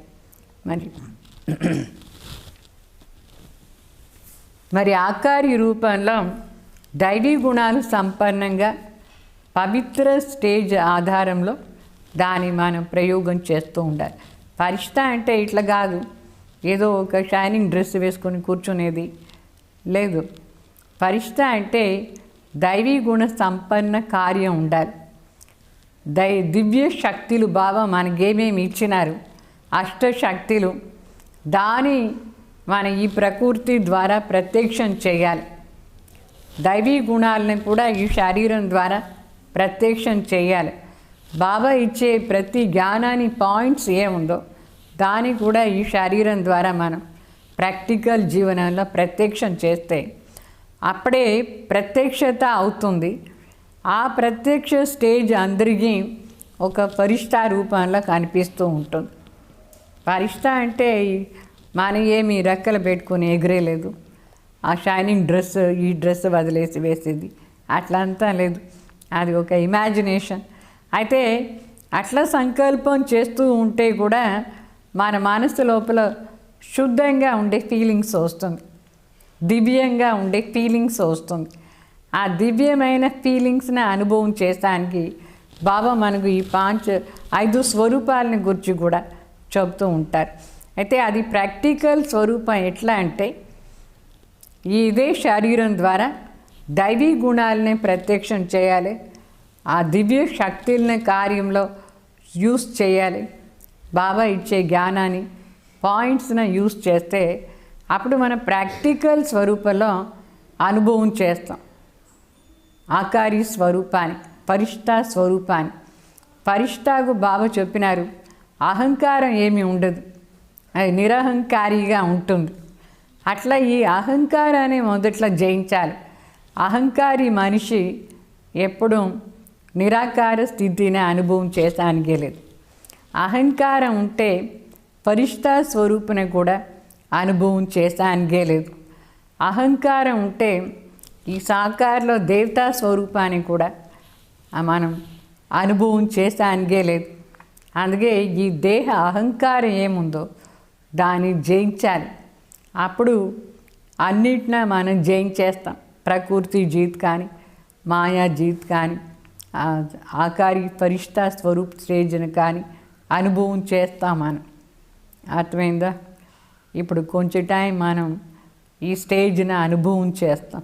మరి ఆకారి రూపంలో దైవీ గుణాలు సంపన్నంగా పవిత్ర స్టేజ్ ఆధారంలో దాన్ని మనం ప్రయోగం చేస్తూ ఉండాలి. పరిష్ట అంటే ఇట్లా కాదు, ఏదో ఒక షైనింగ్ డ్రెస్ వేసుకొని కూర్చునేది లేదు. పరిష్ట అంటే దైవీ గుణ సంపన్న కార్యం ఉండాలి. దివ్య శక్తులు బాబా మనకేమేమి ఇచ్చినారు, అష్టశక్తులు, దాని మన ఈ ప్రకృతి ద్వారా ప్రత్యక్షం చేయాలి. దైవీ గుణాలను కూడా ఈ శరీరం ద్వారా ప్రత్యక్షం చేయాలి. బాబా ఇచ్చే ప్రతి జ్ఞానాన్ని పాయింట్స్ ఏముందో దాన్ని కూడా ఈ శరీరం ద్వారా మనం ప్రాక్టికల్ జీవనంలో ప్రత్యక్షం చేస్తే అప్పుడే ప్రత్యక్షత అవుతుంది. ఆ ప్రత్యక్ష స్టేజ్ అందరికీ ఒక ఫరిష్ఠా రూపంలో కనిపిస్తూ ఉంటుంది. ఫరిష్ఠా అంటే మన ఏమి రెక్కలు పెట్టుకొని ఎగిరేలేదు, ఆ షైనింగ్ డ్రెస్ ఈ డ్రెస్ వదిలేసి వేసేది అట్లంతా లేదు, అది ఒక ఇమాజినేషన్. అయితే అట్లా సంకల్పం చేస్తూ ఉంటే కూడా మన మనసు లోపల శుద్ధంగా ఉండే ఫీలింగ్స్ వస్తుంది, దివ్యంగా ఉండే ఫీలింగ్స్ వస్తుంది. ఆ దివ్యమైన ఫీలింగ్స్ని అనుభవం చేసానికి బాబా మనకు ఈ 5 స్వరూపాలని గురించి కూడా చెబుతూ ఉంటారు. అయితే అది ప్రాక్టికల్ స్వరూపం ఎట్లా అంటే ఇదే శరీరం ద్వారా దైవీ గుణాలని ప్రత్యక్షం చేయాలి, ఆ దివ్య శక్తులని కార్యంలో యూస్ చేయాలి. బాబా ఇచ్చే జ్ఞానాన్ని పాయింట్స్ని యూస్ చేస్తే అప్పుడు మన ప్రాక్టికల్ స్వరూపంలో అనుభవం చేస్తాం. ఆకారి స్వరూపాన్ని, పరిష్ఠా స్వరూపాన్ని. పరిష్ఠాకు బాబా చెప్పినారు అహంకారం ఏమీ ఉండదు, అది నిరహంకారిగా ఉంటుంది. అట్లా ఈ అహంకారాన్ని మొదట్లో జయించాలి. అహంకారి మనిషి ఎప్పుడూ నిరాకార స్థితిని అనుభవం చేసానికే లేదు. అహంకారం ఉంటే పరిష్ఠా స్వరూపుని కూడా అనుభవం చేసానికే లేదు. అహంకారం ఉంటే ఈ సాకారలో దేవతా స్వరూపాన్ని కూడా మనం అనుభవం చేసానికే లేదు. అందుకే ఈ దేహ అహంకారం ఏముందో దాన్ని జయించాలి. అప్పుడు అన్నిటినీ మనం జయించేస్తాం. ప్రకృతి జీత్ కానీ మాయా జీత్ కానీ ఆకారి ఫరిష్తా స్వరూప్ స్టేజ్ని కానీ అనుభవం చేస్తాం మనం. అర్థమైందా? ఇప్పుడు కొంచెం టైం మనం ఈ స్టేజ్ని అనుభవం చేస్తాం.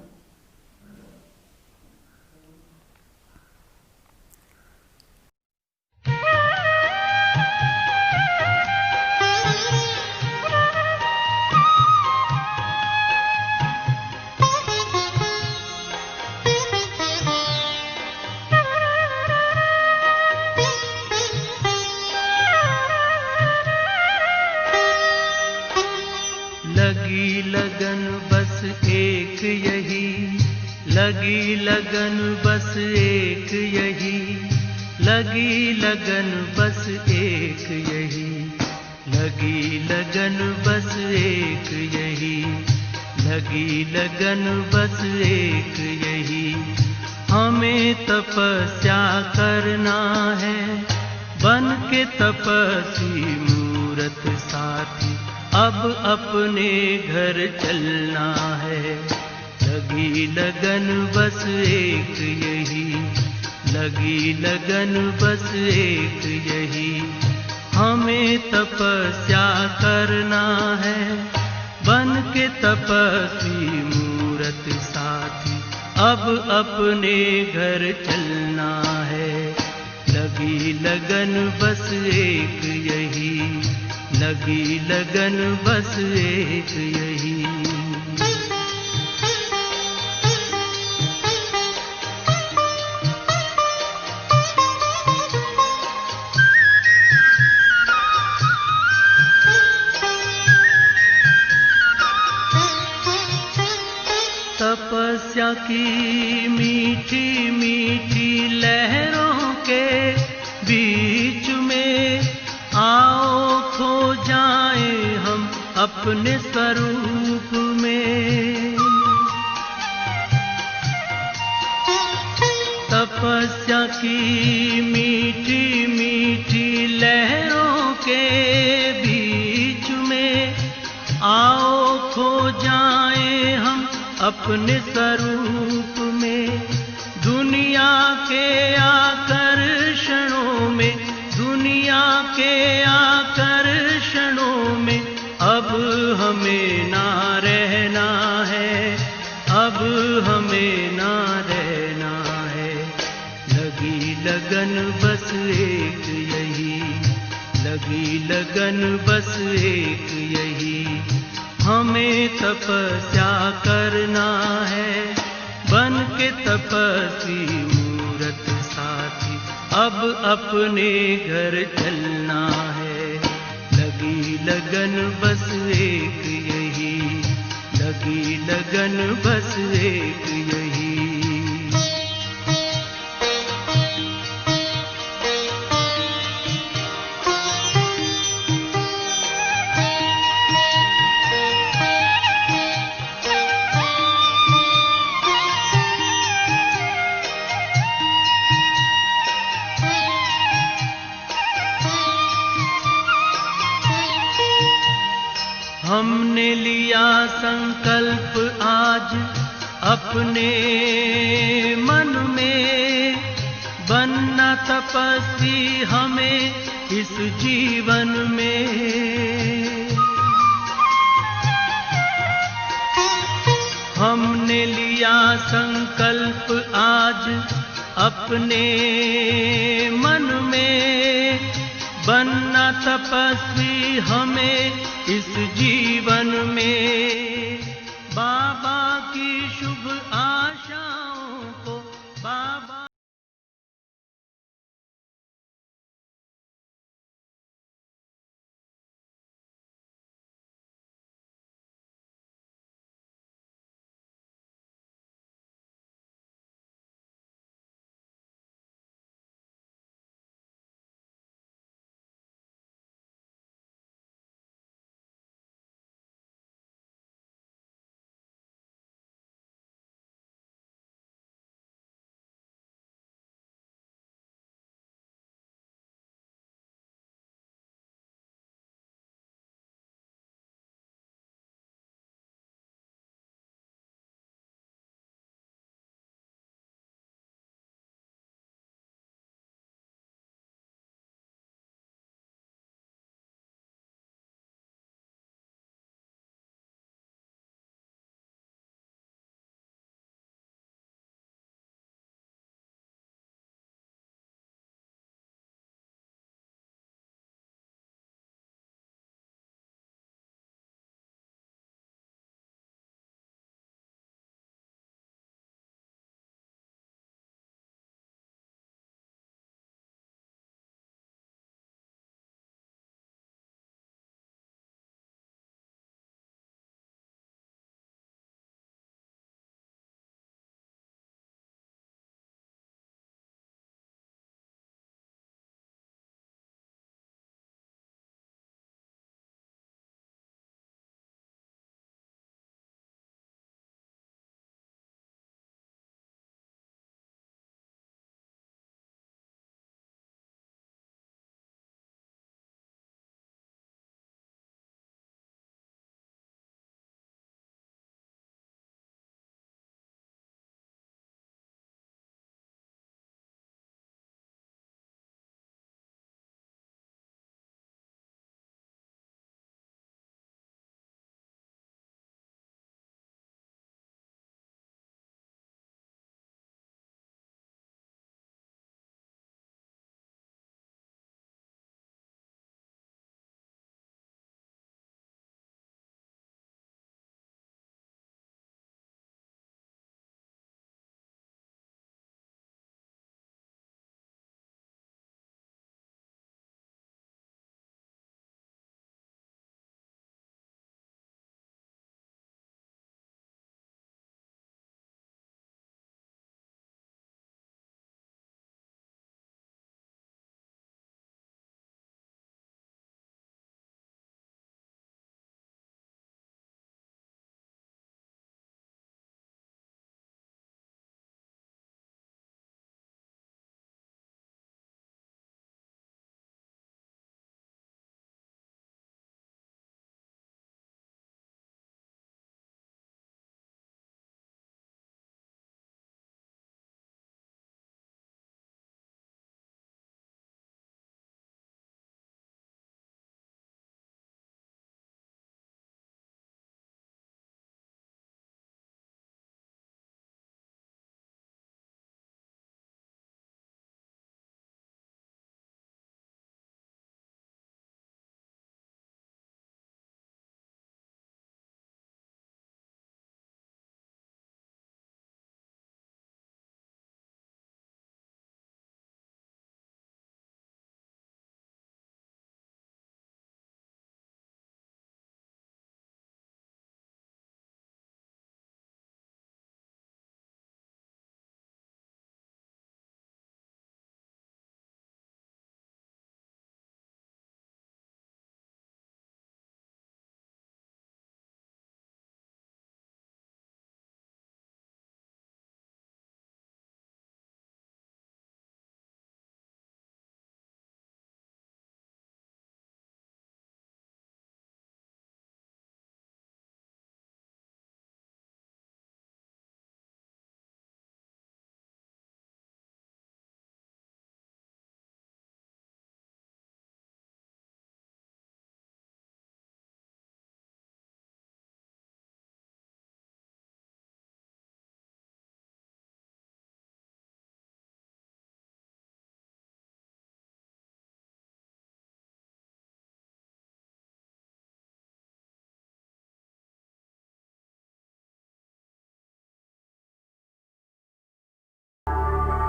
लगी लगन बस एक यही, लगी लगन बस एक यही, लगी लगन बस एक यही, लगी लगन बस एक यही, लगी लगन बस एक यही। हमें तपस्या करना है बन के तपस्वी मूरत साथी, अब अपने घर चलना है। लगी लगन बस एक यही, लगी लगन बस एक यही। हमें तपस्या करना है बन के तपस्वी मूरत साथी, अब अपने घर चलना है। लगी लगन बस एक यही, लगी लगन बस एक यही। तपस्या की मीठी मीठी लहरों के बीच में आओ खो जाए हम अपने स्वरूप में। तपस्या की मीठी मीठी लहरों के बीच में आओ खो जाए हम अपने स्वरूप में। दुनिया के आकर्षणों में, दुनिया के आकर्षणों में अब हमें ना रहना है, अब हमें ना रहना है। लगी लगन बस एक यही, लगी लगन बस एक यही। हमें तपस्या करना है बन के तपस्वी मूरत साथी, अब अपने घर चलना है। लगी लगन बस एक यही, लगी लगन बस एक यही। हमने लिया संकल्प आज अपने मन में, बनना तपस्वी हमें इस जीवन में। हमने लिया संकल्प आज अपने मन में, बनना तपस्वी हमें इस जीवन में। बाबा की शुभ आशाओं को बाबा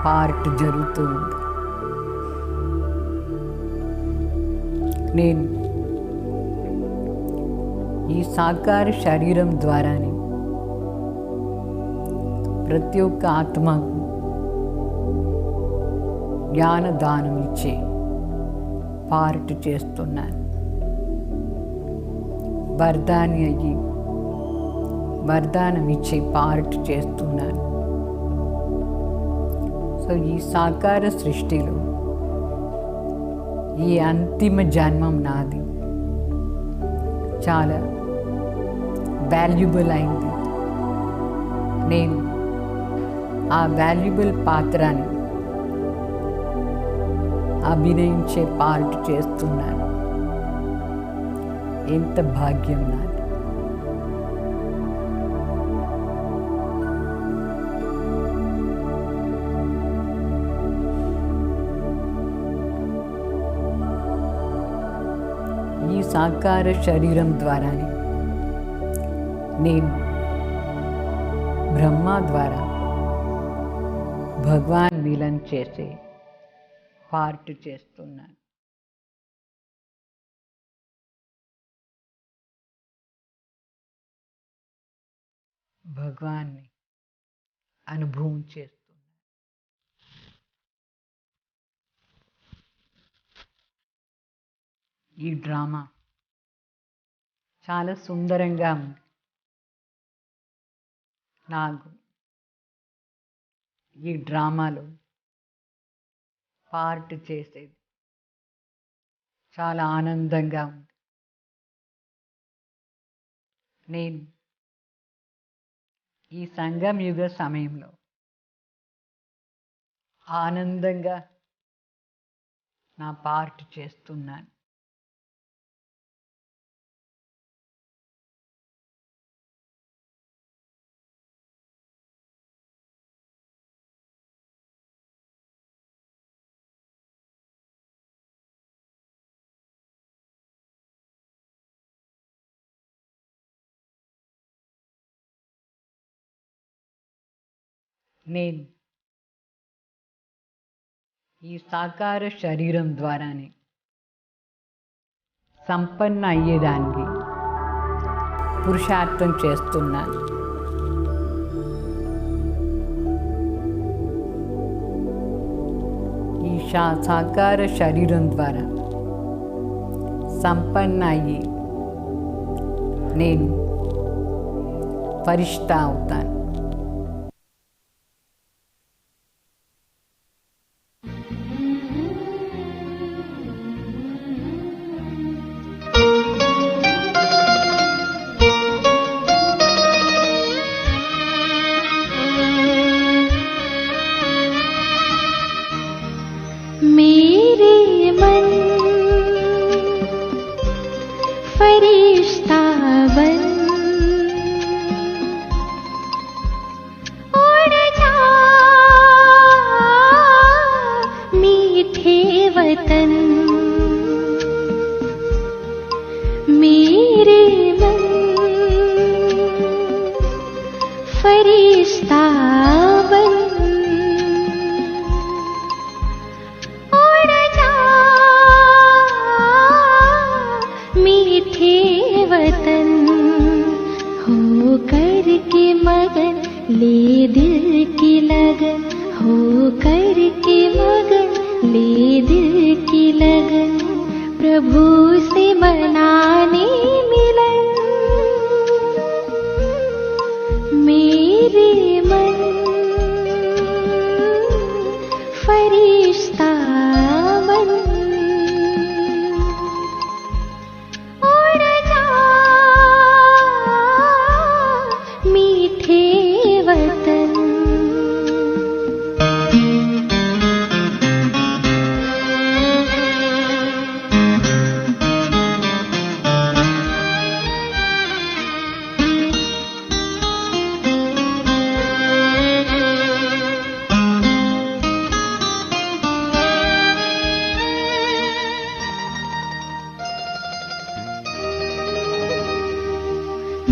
పార్ట్ జరుగుతూ ఉంది. నేను ఈ సాకార శరీరం ద్వారానే ప్రతి ఒక్క ఆత్మకు జ్ఞానదానం ఇచ్చే పార్ట్ చేస్తున్నాను. వరదాని అయ్యి వరదానం ఇచ్చే పార్ట్ చేస్తున్నాను. సో ఈ సాకార సృష్టిలో ఈ అంతిమ జన్మం నాది చాలా వాల్యుబుల్ అయింది. నేను ఆ వాల్యుబుల్ పాత్రని అభినయించే పార్ట్ చేస్తున్నాను. ఎంత భాగ్యం నాది. ఈ సాకార శరీరం ద్వారానే నేను బ్రహ్మ ద్వారా భగవాన్ మిలన్ చేసే పార్ట్ చేస్తున్నాను. భగవాన్ని అనుభవం చేస్తున్నాను. ఈ డ్రామా చాలా సుందరంగా ఉంది. నాకు ఈ డ్రామాలో పార్ట్ చేసేది చాలా ఆనందంగా ఉంది. నేను ఈ సంగం యుగ సమయంలో ఆనందంగా నా పార్ట్ చేస్తున్నాను. నేను ఈ సాకార శరీరం ద్వారానే సంపన్న అయ్యేదానికి పురుషార్థం చేస్తున్నాను. ఈ సాకార శరీరం ద్వారా సంపన్న అయ్యి నేను ఫరిష్తా అవుతాను.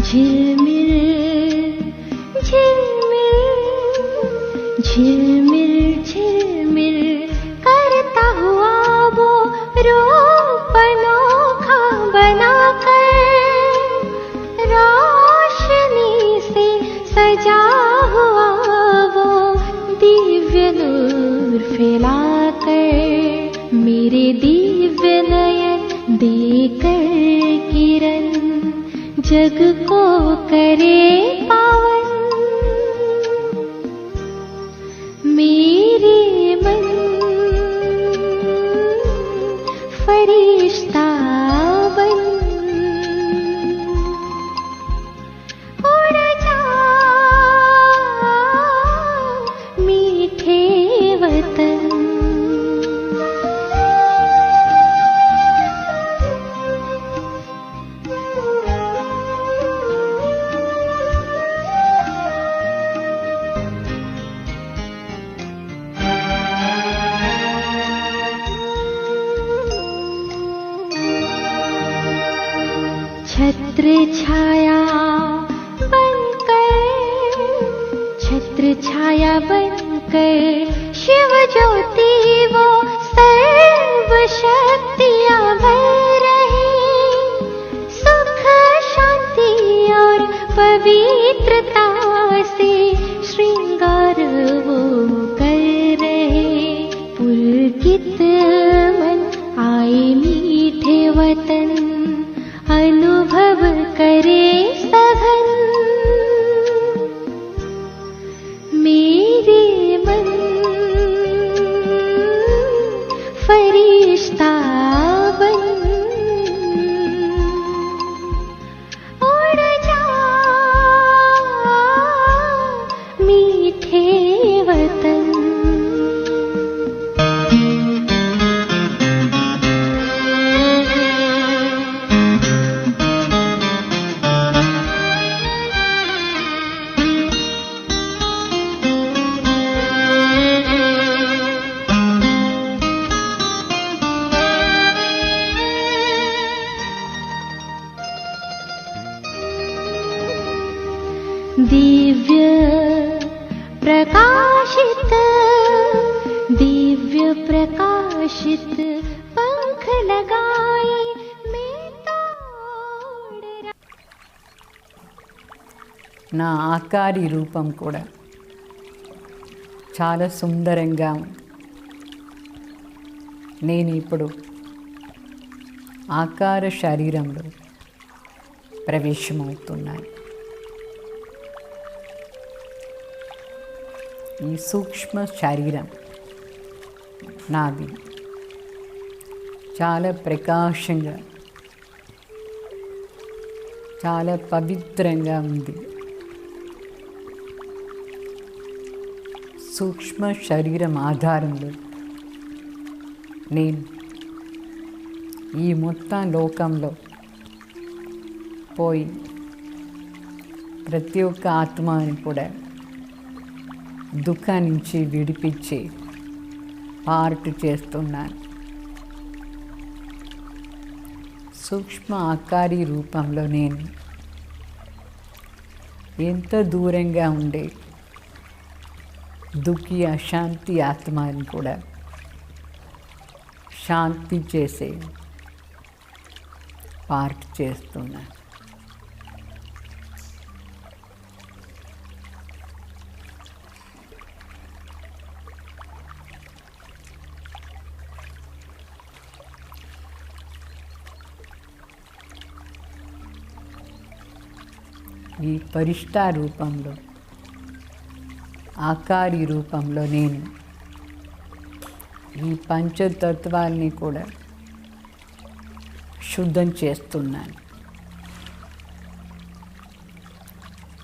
झिलमिल झिलमिल झिलमिल करता हुआ वो रूप अनोखा बनाकर, रोशनी से सजा हुआ वो दिव्य नूर फैलाकर, मेरे दिव्य नयन देकर किरण जग को करे पावन। मेरे मन फरिश्ता बन उड़ जा मीठे वतन। छत्र छाया बनकर शिव ज्योति वो सर्व शक्तियां भर रही, सुख शांति और पवित्रता से श्रृंगार वो कर रहे। पुलकित मन आए मीठे वतन, अनुभव करे सघन। मेरे मन फरिश्ता बन उड़ जा मीठे वतन। दिव्य प्रकाशित पंख लगाए मैं तोड़। నా ఆకారి రూపం కూడా చాలా సుందరంగా ఉంది. నేను ఇప్పుడు ఆకార శరీరంలో ప్రవేశమవుతున్నాను. ఈ సూక్ష్మ శరీరం నాది చాలా ప్రకాశంగా, చాలా పవిత్రంగా ఉంది. సూక్ష్మ శరీరం ఆధారంలో నేను ఈ మొత్తం లోకంలో పోయి ప్రతి ఒక్క ఆత్మని కూడా దుఃఖం నుంచి విడిపించి పార్ట్ చేస్తున్నాను. సూక్ష్మ ఆకారి రూపంలో నేను ఎంత దూరంగా ఉండే దుఃఖి అశాంతి ఆత్మని కూడా శాంతి చేసే పార్ట్ చేస్తున్నాను. ఈ పరిష్ట రూపంలో, ఆకారి రూపంలో నేను ఈ పంచతత్వాల్ని కూడా శుద్ధం చేస్తున్నాను.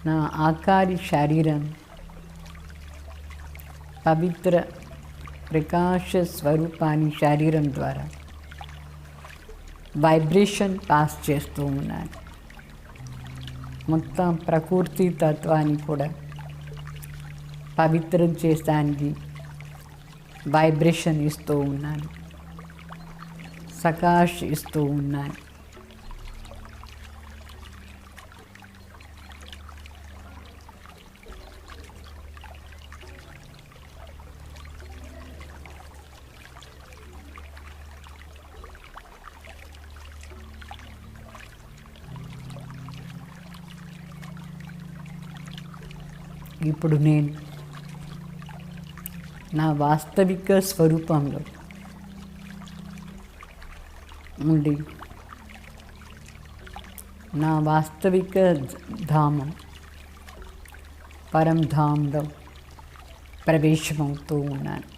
నా ఆకారి శరీరం పవిత్ర ప్రకాశ స్వరూపాన్ని శరీరం ద్వారా వైబ్రేషన్ పాస్ చేస్తూ ఉన్నాను. మొత్తం ప్రకృతి తత్వాన్ని కూడా పవిత్రం చేసడానికి వైబ్రేషన్ ఇస్తూ ఉన్నాను, సకాష్ ఇస్తూ ఉన్నాను. ఇప్పుడు నేను నా వాస్తవిక స్వరూపంలో ఉండి నా వాస్తవిక ధామం పరంధాంలో ప్రవేశమవుతూ ఉన్నాను.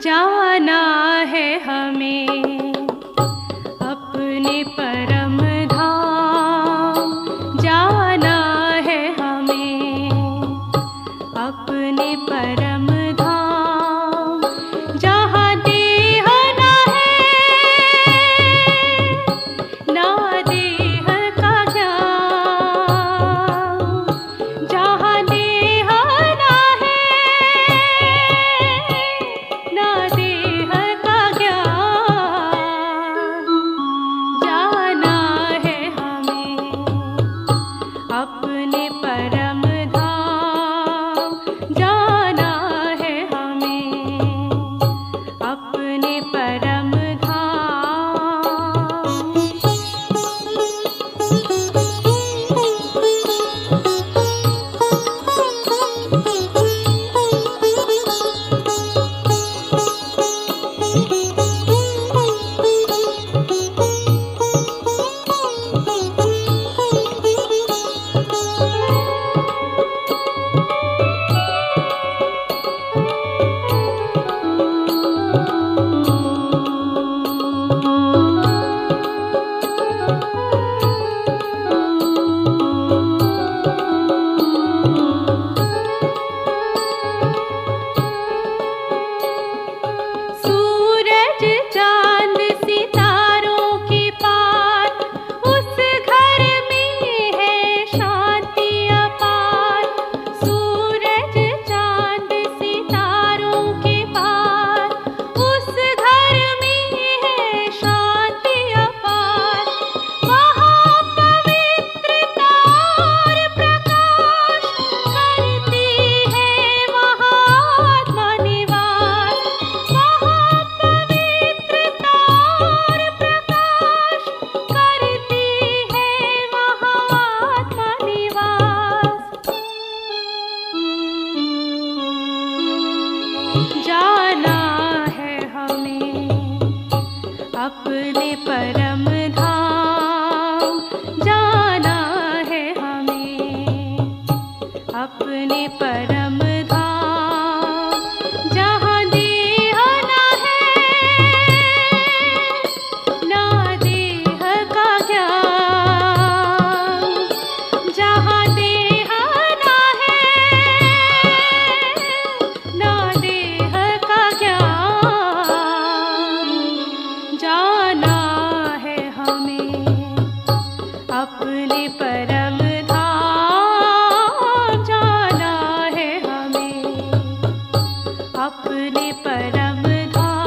जाना है हमें अपने परम धाम, जाना है हमें अपने परम धाम, जहाँ देह ना है ना देह का ज्ञान, जहाँ देह ना है ना देह का ज्ञान, जाना है हमें अपने परम धाम, जाना है हमें अपने परम सूरज चांद सितारों के पार, उस घर में है शांति अपार, सूरज चांद सितारों के पार, उस घर में है शांति अपार, वहाँ पवित्रता और प्रकाश करती है महात्मा निवास, वहाँ पवित्रता और प्रकाश करती है महात्मा निवास, जाना है हमें अपने परम धाम, जाना है हमें अपने परम धाम, जहाँ देह ना है ना देह का ज्ञान, जहाँ देह ना है ना देह का ज्ञान, जाना है हमें अपने परम धाम, जाना है हमें अपने परम धाम।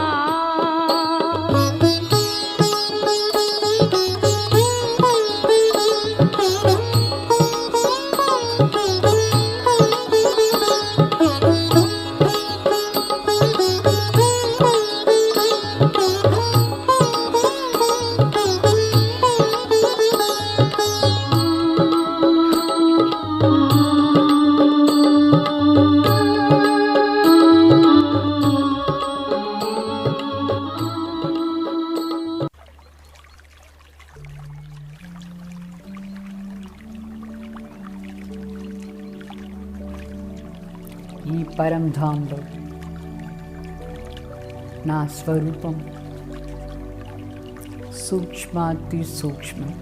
పరంధాంలో నా స్వరూపం సూక్ష్మాతి సూక్ష్మం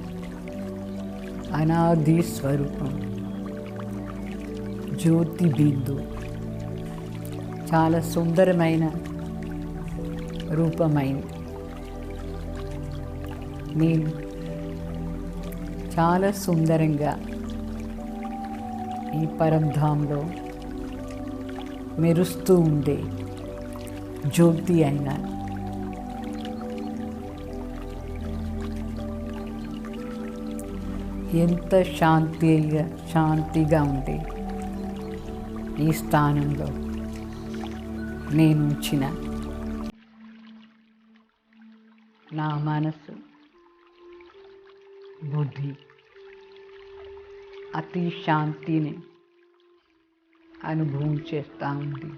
అనాది స్వరూపం జ్యోతి బిందు చాలా సుందరమైన రూపమైంది. నేను చాలా సుందరంగా ఈ పరంధాంలో మెరుస్తూ ఉండే జ్యోతి అయినా ఎంత శాంతిగా ఉండే ఈ స్థానంలో నేను ఉంచిన నా మనసు బుద్ధి అతి శాంతిని అనుభవం చేస్తూ ఉంది.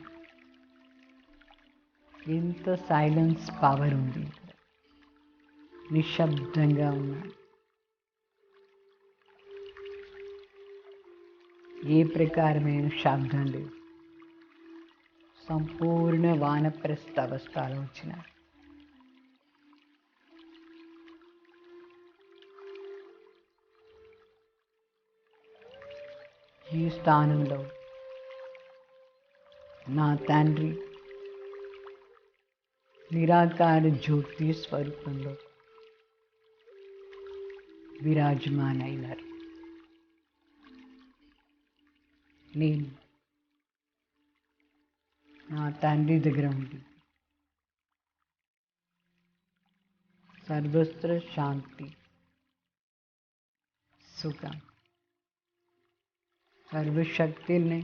ఎంత సైలెన్స్ పవర్ ఉంది. నిశ్శబ్దంగా ఉన్నా, ఏ ప్రకారమైన శబ్దం లేదు. సంపూర్ణ వానప్రస్థ అవస్థలో వచ్చిన ఈ స్థానంలో నా తండ్రి నిరాకార జ్యోతి స్వరూపంలో విరాజమానైనారు. నేను నా తండ్రి దగ్గర ఉంది సర్వత్ర శాంతి, సుఖం, సర్వశక్తుల్ని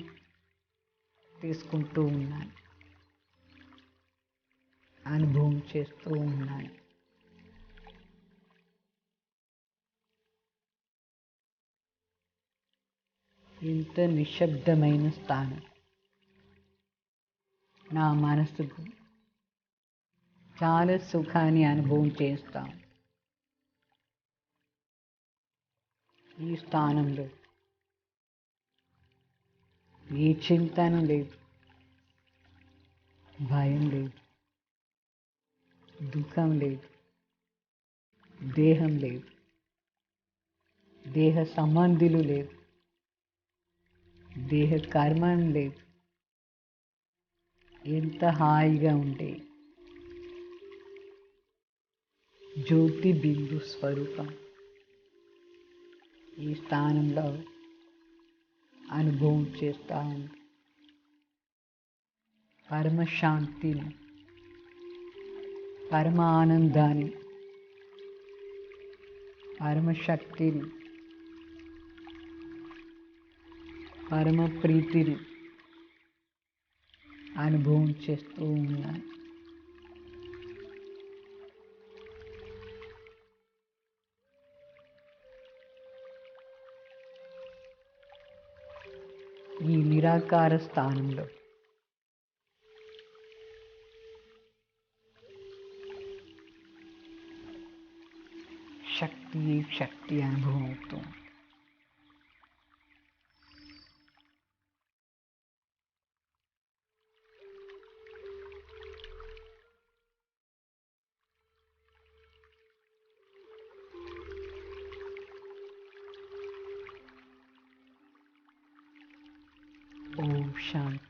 తీసుకుంటూ ఉన్నాను, అనుభవం చేస్తూ ఉన్నాను. ఇంత నిశ్శబ్దమైన స్థానం నా మనసుకు చాలా సుఖాన్ని అనుభవం చేస్తాం. ఈ స్థానంలో ఏ చింతన లేదు, భయం లేదు, దుఃఖం లేదు, దేహం లేదు, దేహ సంబంధులు లేదు, దేహ కర్మం లేదు. ఎంత హాయిగా ఉండే జ్యోతి బిందు స్వరూపం ఈ స్థానంలో అనుభవం చేస్తూ ఉంది. పరమశాంతిని, పరమ ఆనందాన్ని, పరమశక్తిని, పరమ ప్రీతిని అనుభవం చేస్తూ ఉన్నాను. ఈ నిరాకార స్థానంలో శక్తి అనుభవం అవుతుంది. ఓం శాంతి.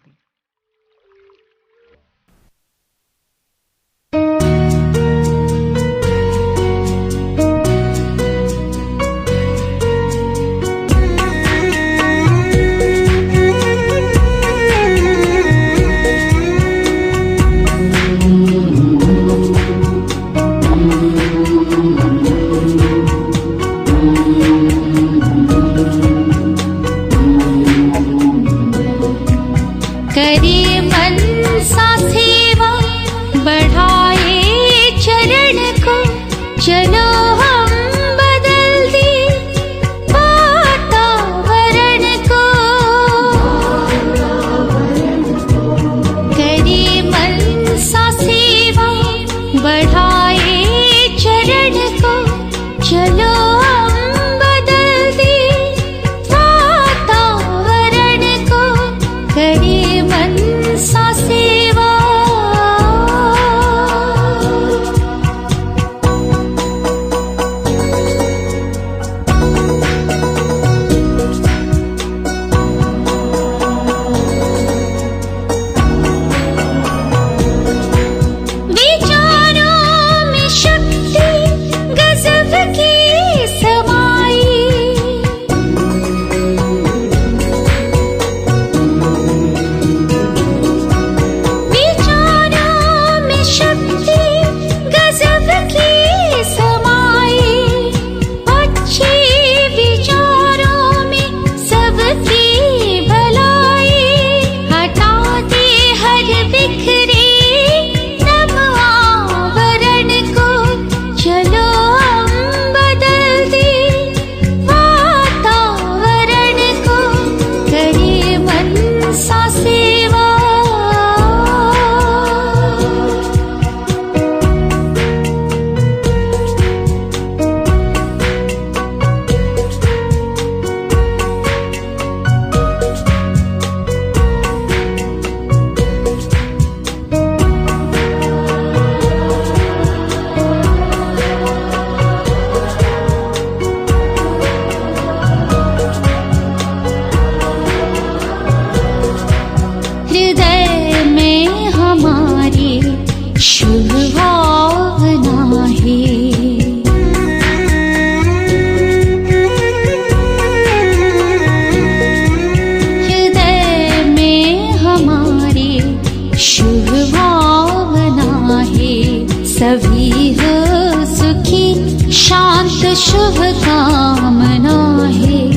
सभी हो सुखी शांत शुभ कामना है।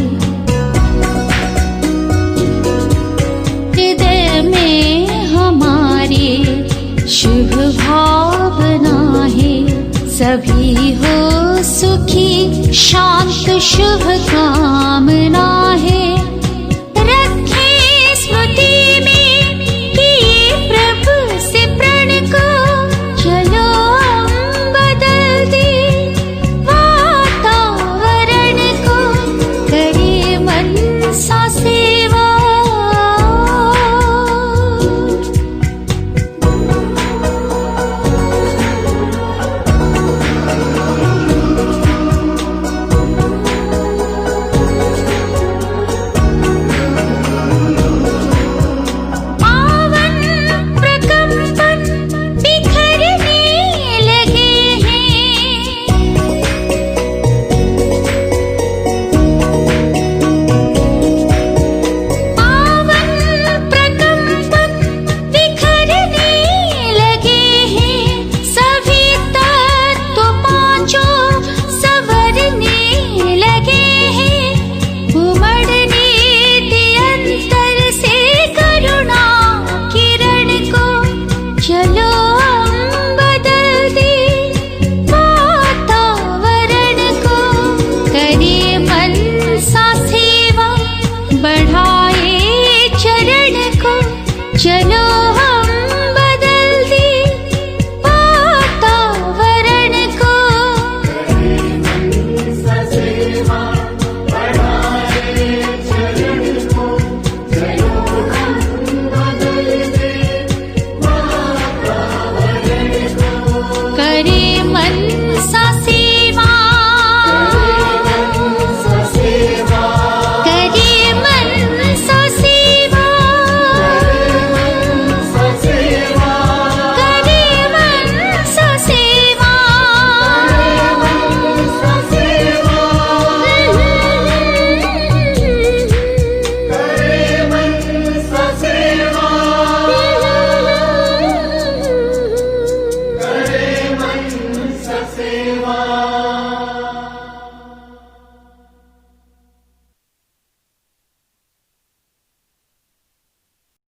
हृदय में हमारे शुभ भावना है। सभी हो सुखी शांत शुभ कामना है।